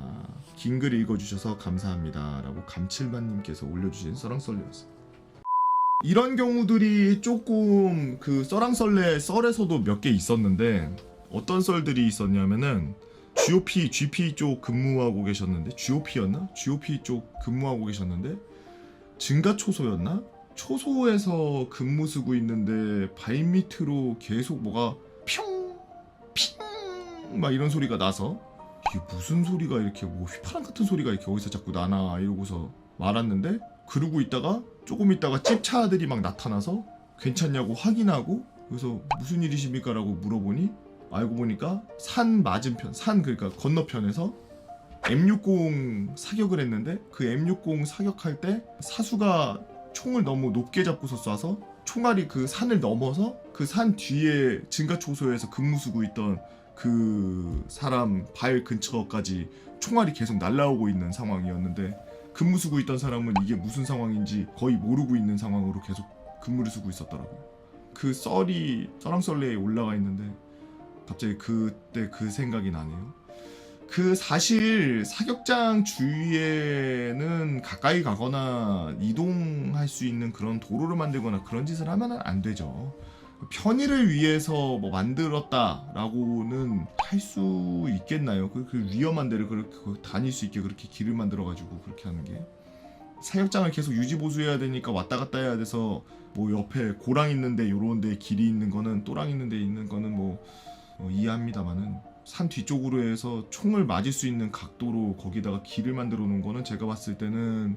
긴 글 읽어주셔서 감사합니다 라고 감칠만님께서 올려주신 썰랑썰레였습니다. 이런 경우들이 조금 그 썰랑썰레 썰에서도 몇 개 있었는데, 어떤 썰들이 있었냐면은 GP 쪽 근무하고 계셨는데, GOP였나? GOP 쪽 근무하고 계셨는데 증가초소였나? 초소에서 근무 쓰고 있는데 발밑으로 계속 뭐가 핑! 막 이런 소리가 나서 이게 무슨 소리가 이렇게 뭐 휘파람 같은 소리가 이렇게 어디서 자꾸 나나 이러고서 말았는데, 그러고 있다가 조금 있다가 찝차들이 막 나타나서 괜찮냐고 확인하고, 그래서 무슨 일이십니까? 라고 물어보니 알고 보니까 산 맞은편, 그러니까 건너편에서 M60 사격을 했는데, 그 M60 사격할 때 사수가 총을 너무 높게 잡고서 쏴서 총알이 그 산을 넘어서 그 산 뒤에 증가초소에서 근무 쓰고 있던 그 사람 발 근처까지 총알이 계속 날아오고 있는 상황이었는데, 근무 쓰고 있던 사람은 이게 무슨 상황인지 거의 모르고 있는 상황으로 계속 근무를 쓰고 있었더라고요. 그 썰이 썰랑썰레에 올라가 있는데 갑자기 그때 그 생각이 나네요. 그 사실 사격장 주위에는 가까이 가거나 이동할 수 있는 그런 도로를 만들거나 그런 짓을 하면 안 되죠. 편의를 위해서 뭐 만들었다라고는 할 수 있겠나요? 그 위험한 데를 그렇게 다닐 수 있게 그렇게 길을 만들어가지고 그렇게 하는 게, 사격장을 계속 유지 보수해야 되니까 왔다 갔다 해야 돼서 뭐 옆에 고랑 있는데 요런 데 길이 있는 거는, 또랑 있는데 있는 거는 뭐 이해합니다만은, 산 뒤쪽으로 해서 총을 맞을 수 있는 각도로 거기다가 길을 만들어 놓은 거는 제가 봤을 때는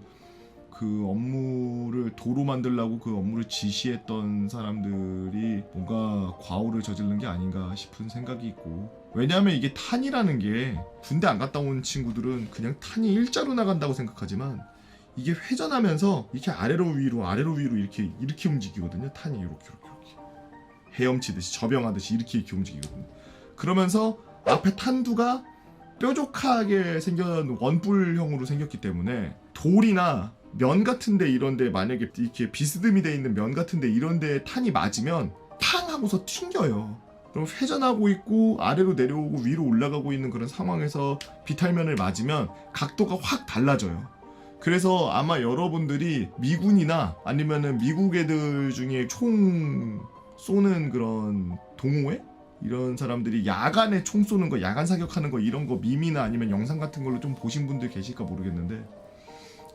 그 업무를 도로 만들려고 그 업무를 지시했던 사람들이 뭔가 과오를 저지른 게 아닌가 싶은 생각이 있고, 왜냐하면 이게 탄이라는 게 군대 안 갔다 온 친구들은 그냥 탄이 일자로 나간다고 생각하지만 이게 회전하면서 이렇게 아래로 위로 이렇게 움직이거든요. 탄이 이렇게 헤엄치듯이 접영하듯이 이렇게 움직이거든요. 그러면서 앞에 탄두가 뾰족하게 생긴 원뿔형으로 생겼기 때문에 돌이나 면 같은데 이런데 만약에 이렇게 비스듬히 돼 있는 면 같은데 이런데 탄이 맞으면 팡 하고서 튕겨요. 그럼 회전하고 있고 아래로 내려오고 위로 올라가고 있는 그런 상황에서 비탈면을 맞으면 각도가 확 달라져요. 그래서 아마 여러분들이 미군이나 아니면은 미국 애들 중에 총 쏘는 그런 동호회? 이런 사람들이 야간에 총 쏘는 거, 야간 사격하는 거 이런 거 밈이나 아니면 영상 같은 걸로 좀 보신 분들 계실까 모르겠는데,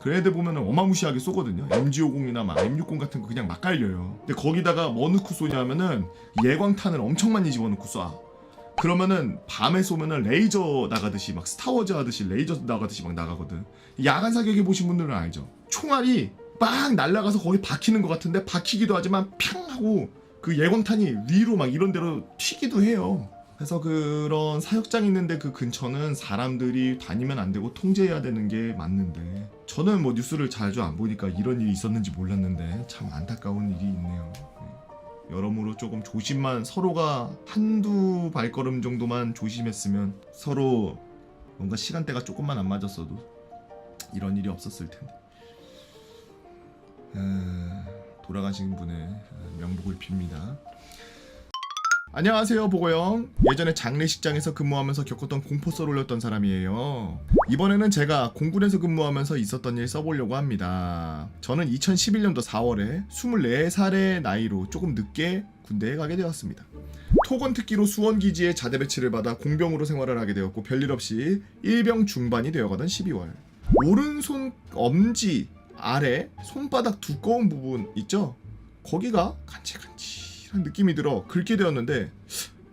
그런 애들 보면은 어마무시하게 쏘거든요. MG50이나 막 M60 같은 거 그냥 막 깔려요. 근데 거기다가 뭐 넣고 쏘냐면은 예광탄을 엄청 많이 집어넣고 쏴. 그러면은 밤에 쏘면은 레이저 나가듯이 막 스타워즈 하듯이 레이저 나가듯이 막 나가거든. 야간 사격해 보신 분들은 알죠. 총알이 막 날아가서 거기 박히는 것 같은데 박히기도 하지만 팡 하고 그 예광탄이 위로 막 이런 데로 튀기도 해요. 그래서 그런 사육장 있는데 그 근처는 사람들이 다니면 안 되고 통제해야 되는 게 맞는데, 저는 뭐 뉴스를 자주 안 보니까 이런 일이 있었는지 몰랐는데 참 안타까운 일이 있네요. 여러모로 조금 조심만, 서로가 한두 발걸음 정도만 조심했으면, 서로 뭔가 시간대가 조금만 안 맞았어도 이런 일이 없었을 텐데. 돌아가신 분의 명복을 빕니다. 안녕하세요, 보고형. 예전에 장례식장에서 근무하면서 겪었던 공포썰을 올렸던 사람이에요. 이번에는 제가 공군에서 근무하면서 있었던 일 써보려고 합니다. 저는 2011년도 4월에 24살의 나이로 조금 늦게 군대에 가게 되었습니다. 토건 특기로 수원기지에 자대 배치를 받아 공병으로 생활을 하게 되었고, 별일 없이 일병 중반이 되어가던 12월, 오른손 엄지 아래 손바닥 두꺼운 부분 있죠? 거기가 간질간질한 느낌이 들어 긁게 되었는데,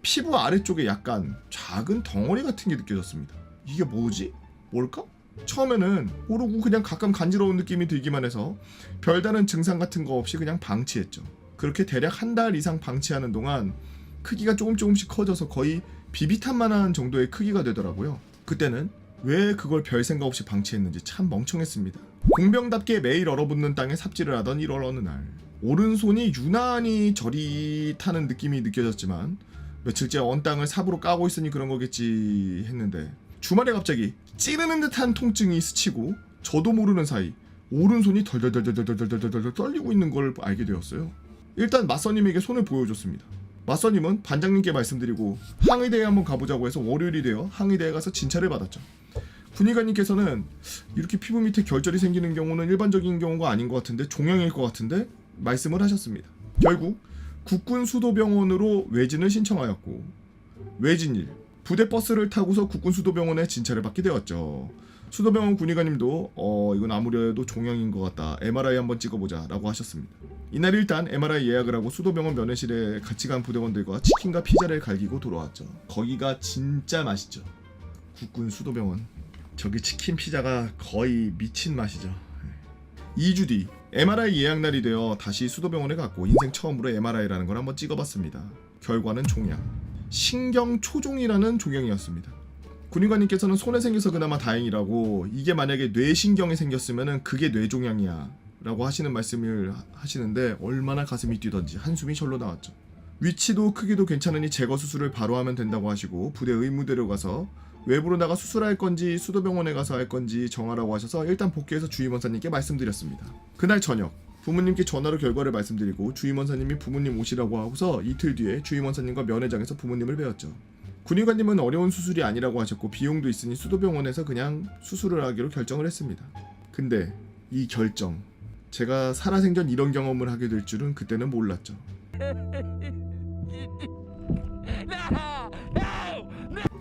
피부 아래쪽에 약간 작은 덩어리 같은 게 느껴졌습니다. 이게 뭐지? 뭘까? 처음에는 모르고 그냥 가끔 간지러운 느낌이 들기만 해서 별다른 증상 같은 거 없이 그냥 방치했죠. 그렇게 대략 한 달 이상 방치하는 동안 크기가 조금씩 커져서 거의 비비탄만한 정도의 크기가 되더라고요. 그때는 왜 그걸 별 생각 없이 방치했는지 참 멍청했습니다. 공병답게 매일 얼어붙는 땅에 삽질을 하던 1월 어느 날, 오른손이 유난히 저리 타는 느낌이 느껴졌지만 며칠째 언 땅을 삽으로 까고 있으니 그런 거겠지 했는데, 주말에 갑자기 찌르는 듯한 통증이 스치고 저도 모르는 사이 오른손이 덜덜덜덜덜덜덜덜 떨리고 있는 걸 알게 되었어요. 일단 맞선님에게 손을 보여줬습니다. 맞선님은 반장님께 말씀드리고 항의대에 한번 가보자고 해서 월요일이 되어 항의대에 가서 진찰을 받았죠. 군의관님께서는 이렇게 피부 밑에 결절이 생기는 경우는 일반적인 경우가 아닌 것 같은데, 종양일 것 같은데 말씀을 하셨습니다. 결국 국군수도병원으로 외진을 신청하였고, 외진일 부대 버스를 타고서 국군수도병원에 진찰을 받게 되었죠. 수도병원 군의관님도 이건 아무래도 종양인 것 같다, MRI 한번 찍어보자 라고 하셨습니다. 이날 일단 MRI 예약을 하고 수도병원 면회실에 같이 간 부대원들과 치킨과 피자를 갈기고 돌아왔죠. 거기가 진짜 맛있죠. 국군수도병원 저기 치킨 피자가 거의 미친 맛이죠. 2주 뒤 MRI 예약날이 되어 다시 수도병원에 갔고, 인생 처음으로 MRI라는 걸 한번 찍어봤습니다. 결과는 종양, 신경초종이라는 종양이었습니다. 군의관님께서는 손에 생겨서 그나마 다행이라고, 이게 만약에 뇌신경에 생겼으면 그게 뇌종양이야 라고 하시는 말씀을 하시는데, 얼마나 가슴이 뛰던지 한숨이 절로 나왔죠. 위치도 크기도 괜찮으니 제거 수술을 바로 하면 된다고 하시고, 부대 의무대로 가서 외부로 나가 수술할 건지 수도병원에 가서 할 건지 정하라고 하셔서 일단 복귀해서 주임원사님께 말씀드렸습니다. 그날 저녁 부모님께 전화로 결과를 말씀드리고, 주임원사님이 부모님 오시라고 하고서 이틀 뒤에 주임원사님과 면회장에서 부모님을 뵈었죠. 군의관님은 어려운 수술이 아니라고 하셨고 비용도 있으니 수도병원에서 그냥 수술을 하기로 결정을 했습니다. 근데 이 결정, 제가 살아생전 이런 경험을 하게 될 줄은 그때는 몰랐죠.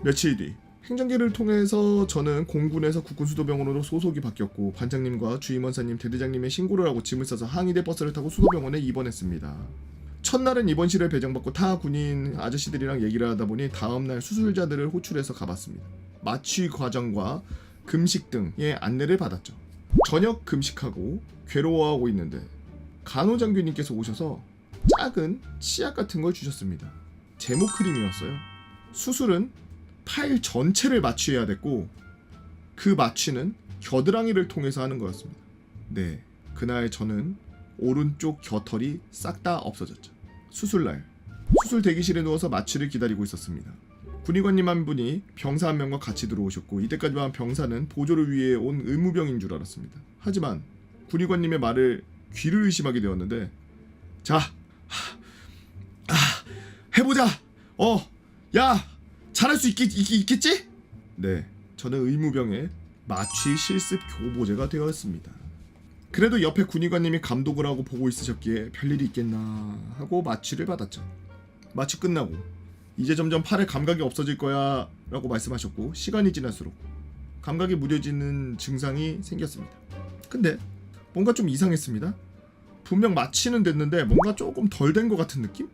며칠 뒤 행정기를 통해서 저는 공군에서 국군수도병원으로 소속이 바뀌었고, 반장님과 주임원사님, 대대장님의 신고를 하고 짐을 싸서 항의대 버스를 타고 수도병원에 입원했습니다. 첫날은 입원실에 배정받고 타 군인 아저씨들이랑 얘기를 하다 보니 다음날 수술자들을 호출해서 가봤습니다. 마취 과정과 금식 등의 안내를 받았죠. 저녁 금식하고 괴로워하고 있는데 간호장교님께서 오셔서 작은 치약 같은 걸 주셨습니다. 제모 크림이었어요. 수술은 팔 전체를 마취해야 됐고, 그 마취는 겨드랑이를 통해서 하는 거였습니다. 네, 그날 저는 오른쪽 겨털이 싹 다 없어졌죠. 수술날 수술 대기실에 누워서 마취를 기다리고 있었습니다. 군의관님 한 분이 병사 한 명과 같이 들어오셨고, 이때까지만 병사는 보조를 위해 온 의무병인 줄 알았습니다. 하지만 군의관님의 말을 귀를 의심하게 되었는데, 자, 해보자. 야, 잘할 수 있겠지? 네, 저는 의무병의 마취 실습 교보제가 되었습니다. 그래도 옆에 군의관님이 감독을 하고 보고 있으셨기에 별일이 있겠나 하고 마취를 받았죠. 마취 끝나고 이제 점점 팔에 감각이 없어질 거야 라고 말씀하셨고, 시간이 지날수록 감각이 무뎌지는 증상이 생겼습니다. 근데 뭔가 좀 이상했습니다. 분명 마취는 됐는데 뭔가 조금 덜 된 것 같은 느낌?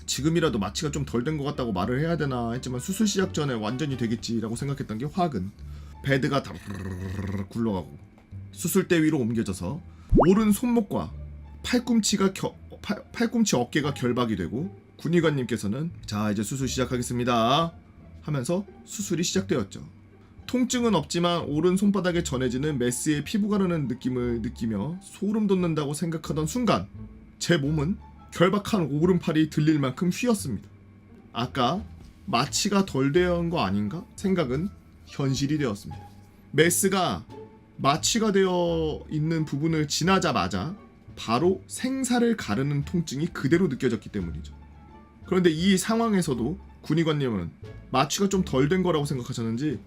지금이라도 마취가 좀 덜 된 것 같다고 말을 해야 되나 했지만, 수술 시작 전에 완전히 되겠지라고 생각했던 게 화근, 베드가 다르르르 굴러가고 수술대 위로 옮겨져서 오른 손목과 팔꿈치 어깨가 결박이 되고, 군의관님께서는 자 이제 수술 시작하겠습니다 하면서 수술이 시작되었죠. 통증은 없지만 오른 손바닥에 전해지는 메스의 피부 가르는 느낌을 느끼며 소름 돋는다고 생각하던 순간 제 몸은 결박한 오른팔이 들릴 만큼 휘었습니다. 아까 마취가 덜 되어 거 아닌가? 생각은 현실이 되었습니다. 메스가 마취가 되어 있는 부분을 지나자마자 바로 생사를 가르는 통증이 그대로 느껴졌기 때문이죠. 그런데 이 상황에서도 군의관님은 마취가 좀 덜 된 거라고 생각하셨는지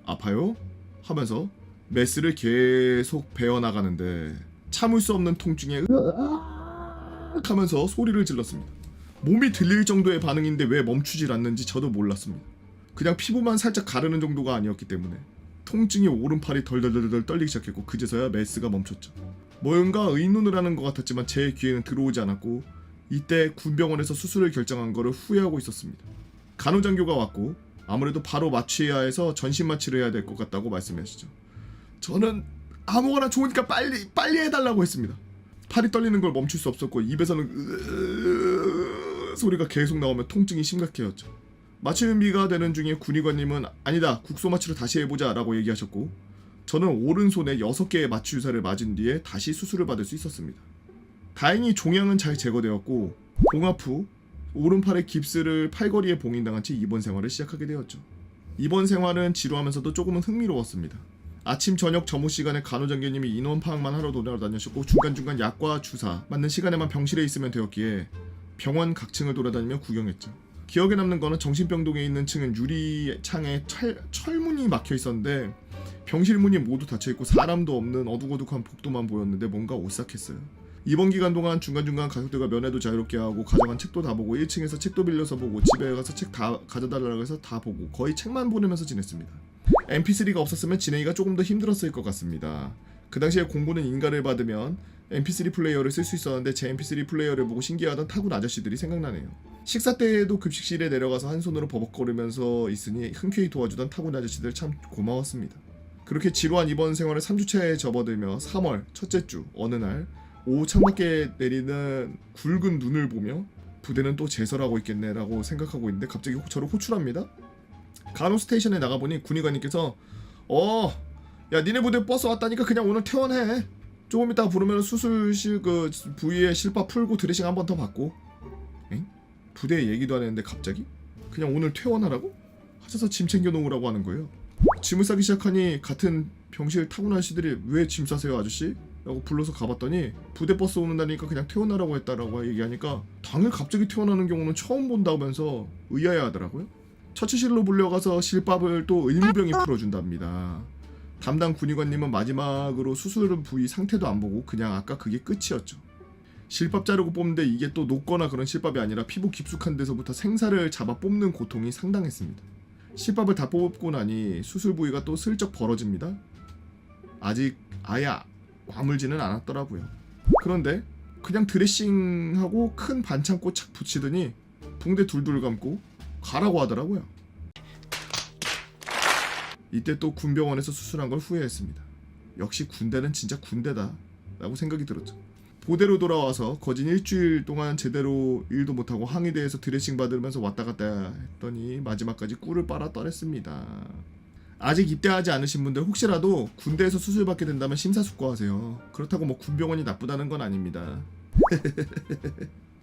아파요? 하면서 메스를 계속 베어나가는데 참을 수 없는 통증에 으악 하면서 소리를 질렀습니다. 몸이 들릴 정도의 반응인데 왜 멈추질 않는지 저도 몰랐습니다. 그냥 피부만 살짝 가르는 정도가 아니었기 때문에 통증이 오른팔이 덜덜덜 떨리기 시작했고 그제서야 메스가 멈췄죠. 뭔가 의논을 하는 것 같았지만 제 귀에는 들어오지 않았고 이때 군병원에서 수술을 결정한 거를 후회하고 있었습니다. 간호장교가 왔고 아무래도 바로 마취해야 해서 전신 마취를 해야 될 것 같다고 말씀하시죠. 저는 아무거나 좋으니까 빨리 해달라고 했습니다. 팔이 떨리는 걸 멈출 수 없었고 입에서는 소리가 계속 나오며 통증이 심각해졌죠. 마취 준비가 되는 중에 군의관님은 아니다 국소 마취를 다시 해보자 라고 얘기하셨고 저는 오른손에 6개의 마취 주사를 맞은 뒤에 다시 수술을 받을 수 있었습니다. 다행히 종양은 잘 제거되었고 봉합 후 오른팔에 깁스를 팔걸이에 봉인당한 채 입원 생활을 시작하게 되었죠. 입원 생활은 지루하면서도 조금은 흥미로웠습니다. 아침 저녁 점호 시간에 간호장교님이 인원 파악만 하러 돌아다니셨고 중간중간 약과 주사 맞는 시간에만 병실에 있으면 되었기에 병원 각 층을 돌아다니며 구경했죠. 기억에 남는 거는 정신병동에 있는 층은 유리창에 철문이 막혀 있었는데 병실 문이 모두 닫혀있고 사람도 없는 어둑어둑한 복도만 보였는데 뭔가 오싹했어요. 입원 기간 동안 중간중간 가족들과 면회도 자유롭게 하고 가져간 책도 다 보고 1층에서 책도 빌려서 보고 집에 가서 책 다 가져달라고 해서 다 보고 거의 책만 보내면서 지냈습니다. mp3가 없었으면 지내기가 조금 더 힘들었을 것 같습니다. 그 당시에 공부는 인가를 받으면 mp3 플레이어를 쓸 수 있었는데 제 mp3 플레이어를 보고 신기해하던 타군 아저씨들이 생각나네요. 식사 때에도 급식실에 내려가서 한 손으로 버벅거리면서 있으니 흔쾌히 도와주던 타군 아저씨들 참 고마웠습니다. 그렇게 지루한 입원 생활을 3주차에 접어들며 3월 첫째 주 어느 날 오후 창밖에 내리는 굵은 눈을 보며 부대는 또 제설하고 있겠네 라고 생각하고 있는데 갑자기 저를 호출합니다. 간호 스테이션에 나가보니 군의관님께서 야 니네 부대 버스 왔다니까 그냥 오늘 퇴원해. 조금 이따 부르면 수술실 그 부위에 실밥 풀고 드레싱 한 번 더 받고. 엥? 부대 얘기도 안 했는데 갑자기? 그냥 오늘 퇴원하라고? 하셔서 짐 챙겨 놓으라고 하는 거예요. 짐을 싸기 시작하니 같은 병실 타군 아저씨들이 왜 짐 싸세요 아저씨? 라고 불러서 가봤더니 부대 버스 오는다니까 그냥 퇴원하라고 했다라고 얘기하니까 당일 갑자기 퇴원하는 경우는 처음 본다면서 의아해하더라고요. 처치실로 불려가서 실밥을 또 의무병이 풀어준답니다. 담당 군의관님은 마지막으로 수술 부위 상태도 안 보고 그냥 아까 그게 끝이었죠. 실밥 자르고 뽑는데 이게 또 녹거나 그런 실밥이 아니라 피부 깊숙한 데서부터 생사를 잡아 뽑는 고통이 상당했습니다. 실밥을 다 뽑고 나니 수술 부위가 또 슬쩍 벌어집니다. 아직 아예 아물지는 않았더라고요. 그런데 그냥 드레싱하고 큰 반창고 착 붙이더니 붕대 둘둘 감고 가라고 하더라고요. 이때 또 군병원에서 수술한 걸 후회했습니다. 역시 군대는 진짜 군대다 라고 생각이 들었죠. 보대로 돌아와서 거진 일주일 동안 제대로 일도 못하고 항의대에서 드레싱 받으면서 왔다 갔다 했더니 마지막까지 꿀을 빨아 떠냈습니다. 아직 입대하지 않으신 분들 혹시라도 군대에서 수술받게 된다면 심사숙고하세요. 그렇다고 뭐 군병원이 나쁘다는 건 아닙니다.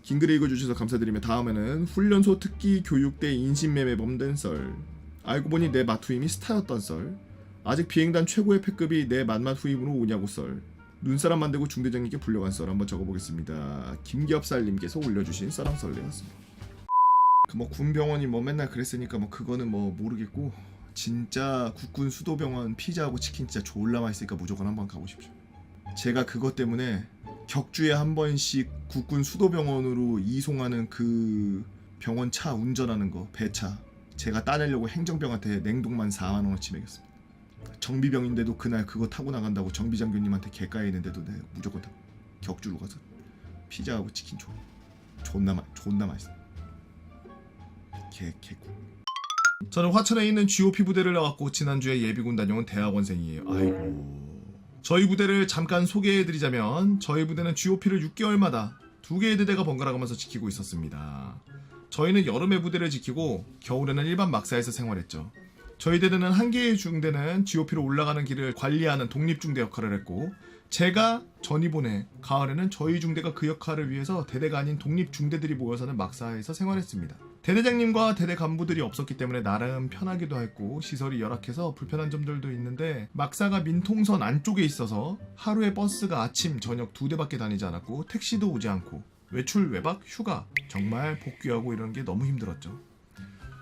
긴 글 읽어주셔서 감사드리며 다음에는 훈련소 특기 교육대 인신매매범 썰. 알고 보니 내 마투임이 스타였던 썰. 아직 비행단 최고의 패급이 내 만맛 후임으로 오냐고 썰. 눈사람 만들고 중대장님께 불려간 썰 한번 적어보겠습니다. 김기업살님께서 올려주신 썰랑썰레였습니다. 뭐 군병원이 뭐 맨날 그랬으니까 뭐 그거는 뭐 모르겠고 진짜 국군 수도병원 피자하고 치킨 진짜 졸라 맛있으니까 무조건 한번 가보십시오. 제가 그것 때문에 격주에 한 번씩 국군 수도병원으로 이송하는 그 병원 차 운전하는 거 배차 제가 따내려고 행정병한테 냉동만 4만원어치 매겼습니다. 정비병인데도 그날 그거 타고 나간다고 정비장교님한테 개까이는데도 내가 무조건 다 격주로 가서 피자하고 치킨 존나 맛있어. 개꿀. 저는 화천에 있는 GOP 부대를 나왔고 지난주에 예비군 다녀온 대학원생이에요. 아이고. 저희 부대를 잠깐 소개해드리자면 저희 부대는 GOP를 6개월마다 두 개의 대대가 번갈아 가면서 지키고 있었습니다. 저희는 여름에 부대를 지키고 겨울에는 일반 막사에서 생활했죠. 저희 대대는 한 개의 중대는 GOP로 올라가는 길을 관리하는 독립중대 역할을 했고, 제가 전이본에 가을에는 저희 중대가 그 역할을 위해서 대대가 아닌 독립중대들이 모여 사는 막사에서 생활했습니다. 대대장님과 대대 간부들이 없었기 때문에 나름 편하기도 했고 시설이 열악해서 불편한 점들도 있는데, 막사가 민통선 안쪽에 있어서 하루에 버스가 아침 저녁 2대밖에 다니지 않았고 택시도 오지 않고 외출 외박 휴가 정말 복귀하고 이런 게 너무 힘들었죠.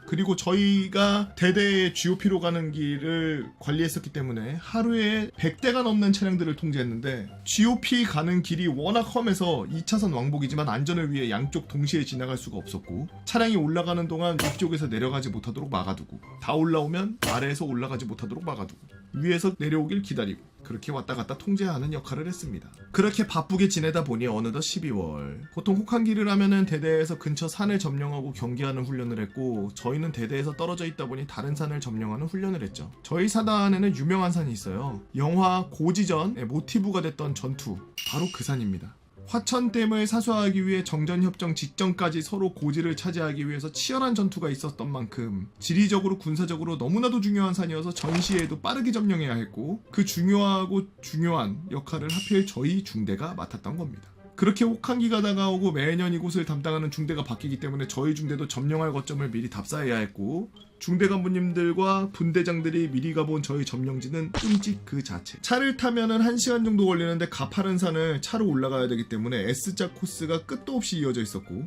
그리고 저희가 대대의 GOP로 가는 길을 관리했었기 때문에 하루에 100대가 넘는 차량들을 통제했는데, GOP 가는 길이 워낙 험해서 2차선 왕복이지만 안전을 위해 양쪽 동시에 지나갈 수가 없었고, 차량이 올라가는 동안 위쪽에서 내려가지 못하도록 막아두고, 다 올라오면 아래에서 올라가지 못하도록 막아두고, 위에서 내려오길 기다리고, 그렇게 왔다 갔다 통제하는 역할을 했습니다. 그렇게 바쁘게 지내다 보니 어느덧 12월. 보통 혹한기를 하면은 대대에서 근처 산을 점령하고 경계하는 훈련을 했고, 저희는 대대에서 떨어져 있다 보니 다른 산을 점령하는 훈련을 했죠. 저희 사단에는 유명한 산이 있어요. 영화 고지전의 모티브가 됐던 전투, 바로 그 산입니다. 화천댐을 사수하기 위해 정전협정 직전까지 서로 고지를 차지하기 위해서 치열한 전투가 있었던 만큼 지리적으로 군사적으로 너무나도 중요한 산이어서 전시에도 빠르게 점령해야 했고, 그 중요하고 중요한 역할을 하필 저희 중대가 맡았던 겁니다. 그렇게 혹한기가 다가오고 매년 이곳을 담당하는 중대가 바뀌기 때문에 저희 중대도 점령할 거점을 미리 답사해야 했고, 중대 간부님들과 분대장들이 미리 가본 저희 점령지는 끔찍 그 자체. 차를 타면은 1시간 정도 걸리는데 가파른 산을 차로 올라가야 되기 때문에 S자 코스가 끝도 없이 이어져 있었고,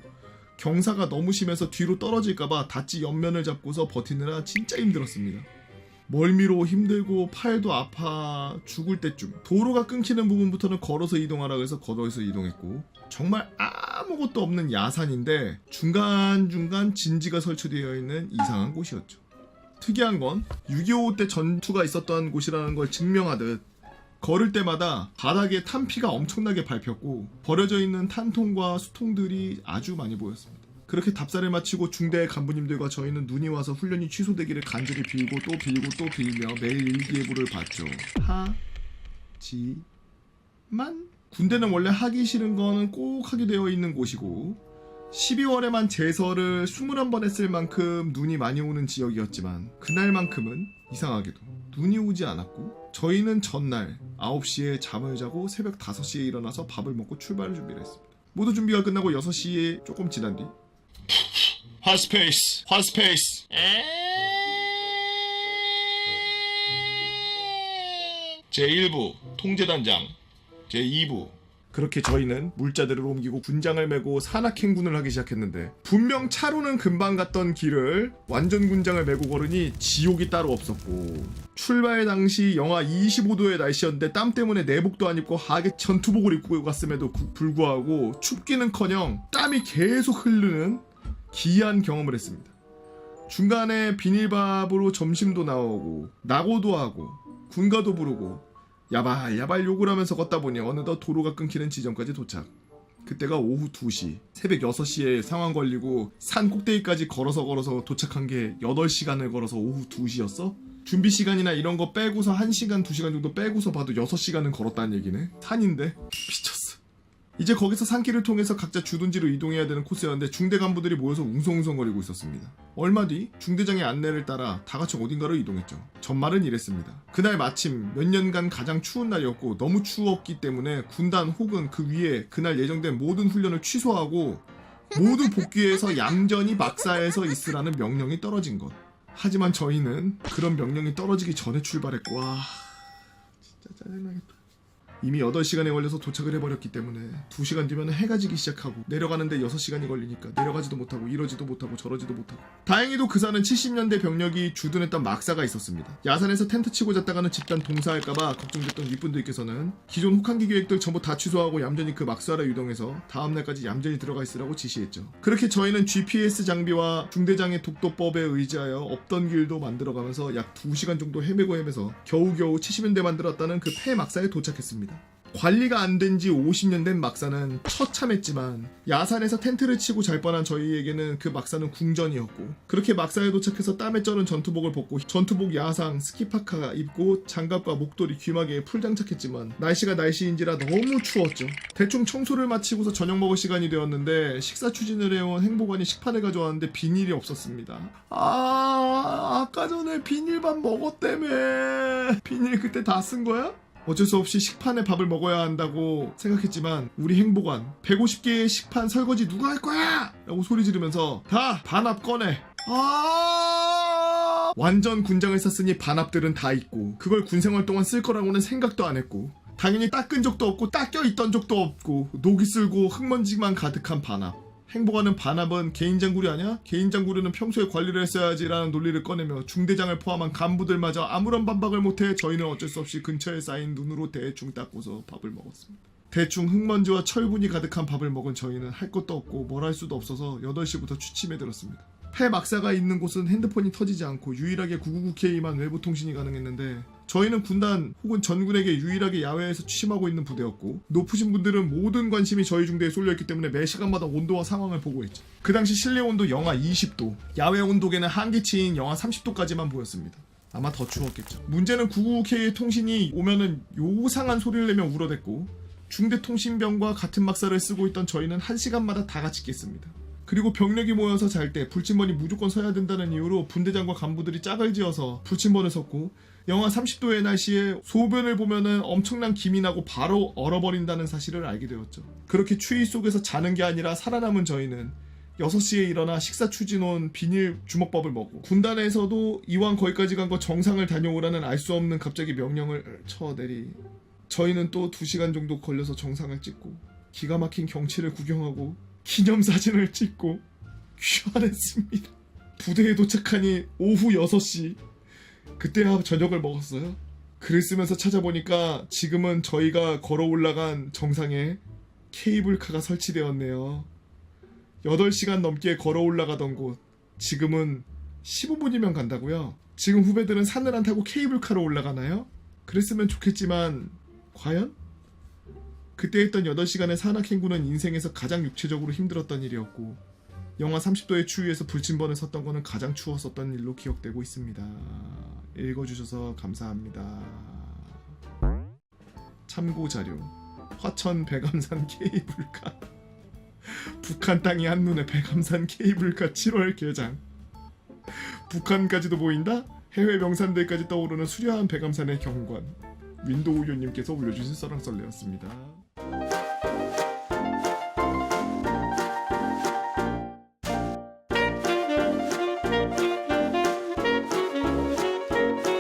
경사가 너무 심해서 뒤로 떨어질까봐 다치 옆면을 잡고서 버티느라 진짜 힘들었습니다. 멀미로 힘들고 팔도 아파 죽을 때쯤 도로가 끊기는 부분부터는 걸어서 이동하라 그래서 걸어서 이동했고, 정말 아무것도 없는 야산인데 중간중간 진지가 설치되어 있는 이상한 곳이었죠. 특이한 건 6.25 때 전투가 있었던 곳이라는 걸 증명하듯 걸을 때마다 바닥에 탄피가 엄청나게 밟혔고 버려져 있는 탄통과 수통들이 아주 많이 보였습니다. 그렇게 답사를 마치고 중대 간부님들과 저희는 눈이 와서 훈련이 취소되기를 간절히 빌고 또 빌고 또 빌며 매일 일기예보를 봤죠. 하지만 군대는 원래 하기 싫은 거는 꼭 하게 되어 있는 곳이고, 12월에만 제설을 21번 했을 만큼 눈이 많이 오는 지역이었지만 그날만큼은 이상하게도 눈이 오지 않았고, 저희는 전날 9시에 잠을 자고 새벽 5시에 일어나서 밥을 먹고 출발을 준비를 했습니다. 모두 준비가 끝나고 6시에 조금 지난 뒤 핫스페이스 제1부 통제단장, 제2부. 그렇게 저희는 물자들을 옮기고 군장을 메고 산악행군을 하기 시작했는데, 분명 차로는 금방 갔던 길을 완전 군장을 메고 걸으니 지옥이 따로 없었고, 출발 당시 영하 25도의 날씨였는데 땀 때문에 내복도 안 입고 하계 전투복을 입고 갔음에도 불구하고 춥기는커녕 땀이 계속 흐르는 기이한 경험을 했습니다. 중간에 비닐밥으로 점심도 나오고 낙오도 하고 군가도 부르고 야발 욕을 하면서 걷다 보니 어느덧 도로가 끊기는 지점까지 도착. 그때가 오후 2시, 새벽 6시에 상황 걸리고 산 꼭대기까지 걸어서 도착한 게 8시간을 걸어서 오후 2시였어? 준비 시간이나 이런 거 빼고서 1시간, 2시간 정도 빼고서 봐도 6시간은 걸었다는 얘기네? 산인데? 미쳤어. 이제 거기서 산길을 통해서 각자 주둔지로 이동해야 되는 코스였는데 중대 간부들이 모여서 웅성웅성거리고 있었습니다. 얼마 뒤 중대장의 안내를 따라 다 같이 어딘가로 이동했죠. 전말은 이랬습니다. 그날 마침 몇 년간 가장 추운 날이었고 너무 추웠기 때문에 군단 혹은 그 위에 그날 예정된 모든 훈련을 취소하고 모두 복귀해서 얌전히 막사에서 있으라는 명령이 떨어진 것. 하지만 저희는 그런 명령이 떨어지기 전에 출발했고, 와 진짜 짜증나겠다. 이미 8시간에 걸려서 도착을 해버렸기 때문에 2시간 뒤면 해가 지기 시작하고 내려가는데 6시간이 걸리니까 내려가지도 못하고 이러지도 못하고 저러지도 못하고. 다행히도 그 산은 70년대 병력이 주둔했던 막사가 있었습니다. 야산에서 텐트 치고 잤다가는 집단 동사할까봐 걱정됐던 윗분들께서는 기존 혹한기 계획들 전부 다 취소하고 얌전히 그 막사로 이동해서 다음날까지 얌전히 들어가 있으라고 지시했죠. 그렇게 저희는 GPS 장비와 중대장의 독도법에 의지하여 없던 길도 만들어가면서 약 2시간 정도 헤매고 헤매서 겨우겨우 70년대 만들었다는 그 폐막사에 도착했습니다. 관리가 안 된 지 50년 된 막사는 처참했지만 야산에서 텐트를 치고 잘 뻔한 저희에게는 그 막사는 궁전이었고, 그렇게 막사에 도착해서 땀에 쩔은 전투복을 벗고 전투복 야상 스키파카 입고 장갑과 목도리 귀마개에 풀 장착했지만 날씨가 날씨인지라 너무 추웠죠. 대충 청소를 마치고서 저녁 먹을 시간이 되었는데 식사 추진을 해온 행보관이 식판을 가져왔는데 비닐이 없었습니다. 아까 전에 비닐밥 먹었다며. 비닐 그때 다 쓴 거야? 어쩔 수 없이 식판에 밥을 먹어야 한다고 생각했지만 우리 행보관 150개의 식판 설거지 누가 할 거야? 라고 소리 지르면서 다 반합 꺼내. 완전 군장을 쌌으니 반합들은 다 있고 그걸 군생활 동안 쓸 거라고는 생각도 안 했고 당연히 닦은 적도 없고 닦여 있던 적도 없고 녹이 쓸고 흙먼지만 가득한 반합. 행보관은 반합은 개인장구리 아냐? 개인장구리는 평소에 관리를 했어야지 라는 논리를 꺼내며 중대장을 포함한 간부들마저 아무런 반박을 못해 저희는 어쩔 수 없이 근처에 쌓인 눈으로 대충 닦고서 밥을 먹었습니다. 대충 흙먼지와 철분이 가득한 밥을 먹은 저희는 할 것도 없고 뭘 할 수도 없어서 8시부터 취침에 들었습니다. 폐막사가 있는 곳은 핸드폰이 터지지 않고 유일하게 999K만 외부 통신이 가능했는데 저희는 군단 혹은 전군에게 유일하게 야외에서 취침하고 있는 부대였고 높으신 분들은 모든 관심이 저희 중대에 쏠려있기 때문에 매 시간마다 온도와 상황을 보고 있죠. 그 당시 실내 온도 영하 20도, 야외 온도계는 한기치인 영하 30도까지만 보였습니다. 아마 더 추웠겠죠. 문제는 999K의 통신이 오면은 요상한 소리를 내며 울어댔고 중대 통신병과 같은 막사를 쓰고 있던 저희는 1시간마다 다 같이 깼습니다. 그리고 병력이 모여서 잘 때 불침번이 무조건 서야 된다는 이유로 분대장과 간부들이 짝을 지어서 불침번을 섰고 영하 30도의 날씨에 소변을 보면은 엄청난 김이 나고 바로 얼어버린다는 사실을 알게 되었죠. 그렇게 추위 속에서 자는 게 아니라 살아남은 저희는 6시에 일어나 식사 추진 온 비닐 주먹밥을 먹고 군단에서도 이왕 거기까지 간 거 정상을 다녀오라는 알 수 없는 갑자기 명령을 쳐내리 저희는 또 2시간 정도 걸려서 정상을 찍고 기가 막힌 경치를 구경하고 기념사진을 찍고 귀환했습니다. 부대에 도착하니 오후 6시. 그때야 저녁을 먹었어요. 글을 쓰면서 찾아보니까 지금은 저희가 걸어 올라간 정상에 케이블카가 설치되었네요. 8시간 넘게 걸어 올라가던 곳 지금은 15분이면 간다고요? 지금 후배들은 산을 안 타고 케이블카로 올라가나요? 그랬으면 좋겠지만 과연? 그때 했던 8시간의 산악행군은 인생에서 가장 육체적으로 힘들었던 일이었고 영하 30도의 추위에서 불침번을 섰던 거는 가장 추웠었던 일로 기억되고 있습니다. 읽어주셔서 감사합니다. 참고자료 화천 백암산 케이블카 북한 땅이 한눈에 백암산 케이블카 7월 개장. 북한까지도 보인다? 해외 명산들까지 떠오르는 수려한 백암산의 경관. 윈도우요님께서 올려주신 썰랑썰레였습니다.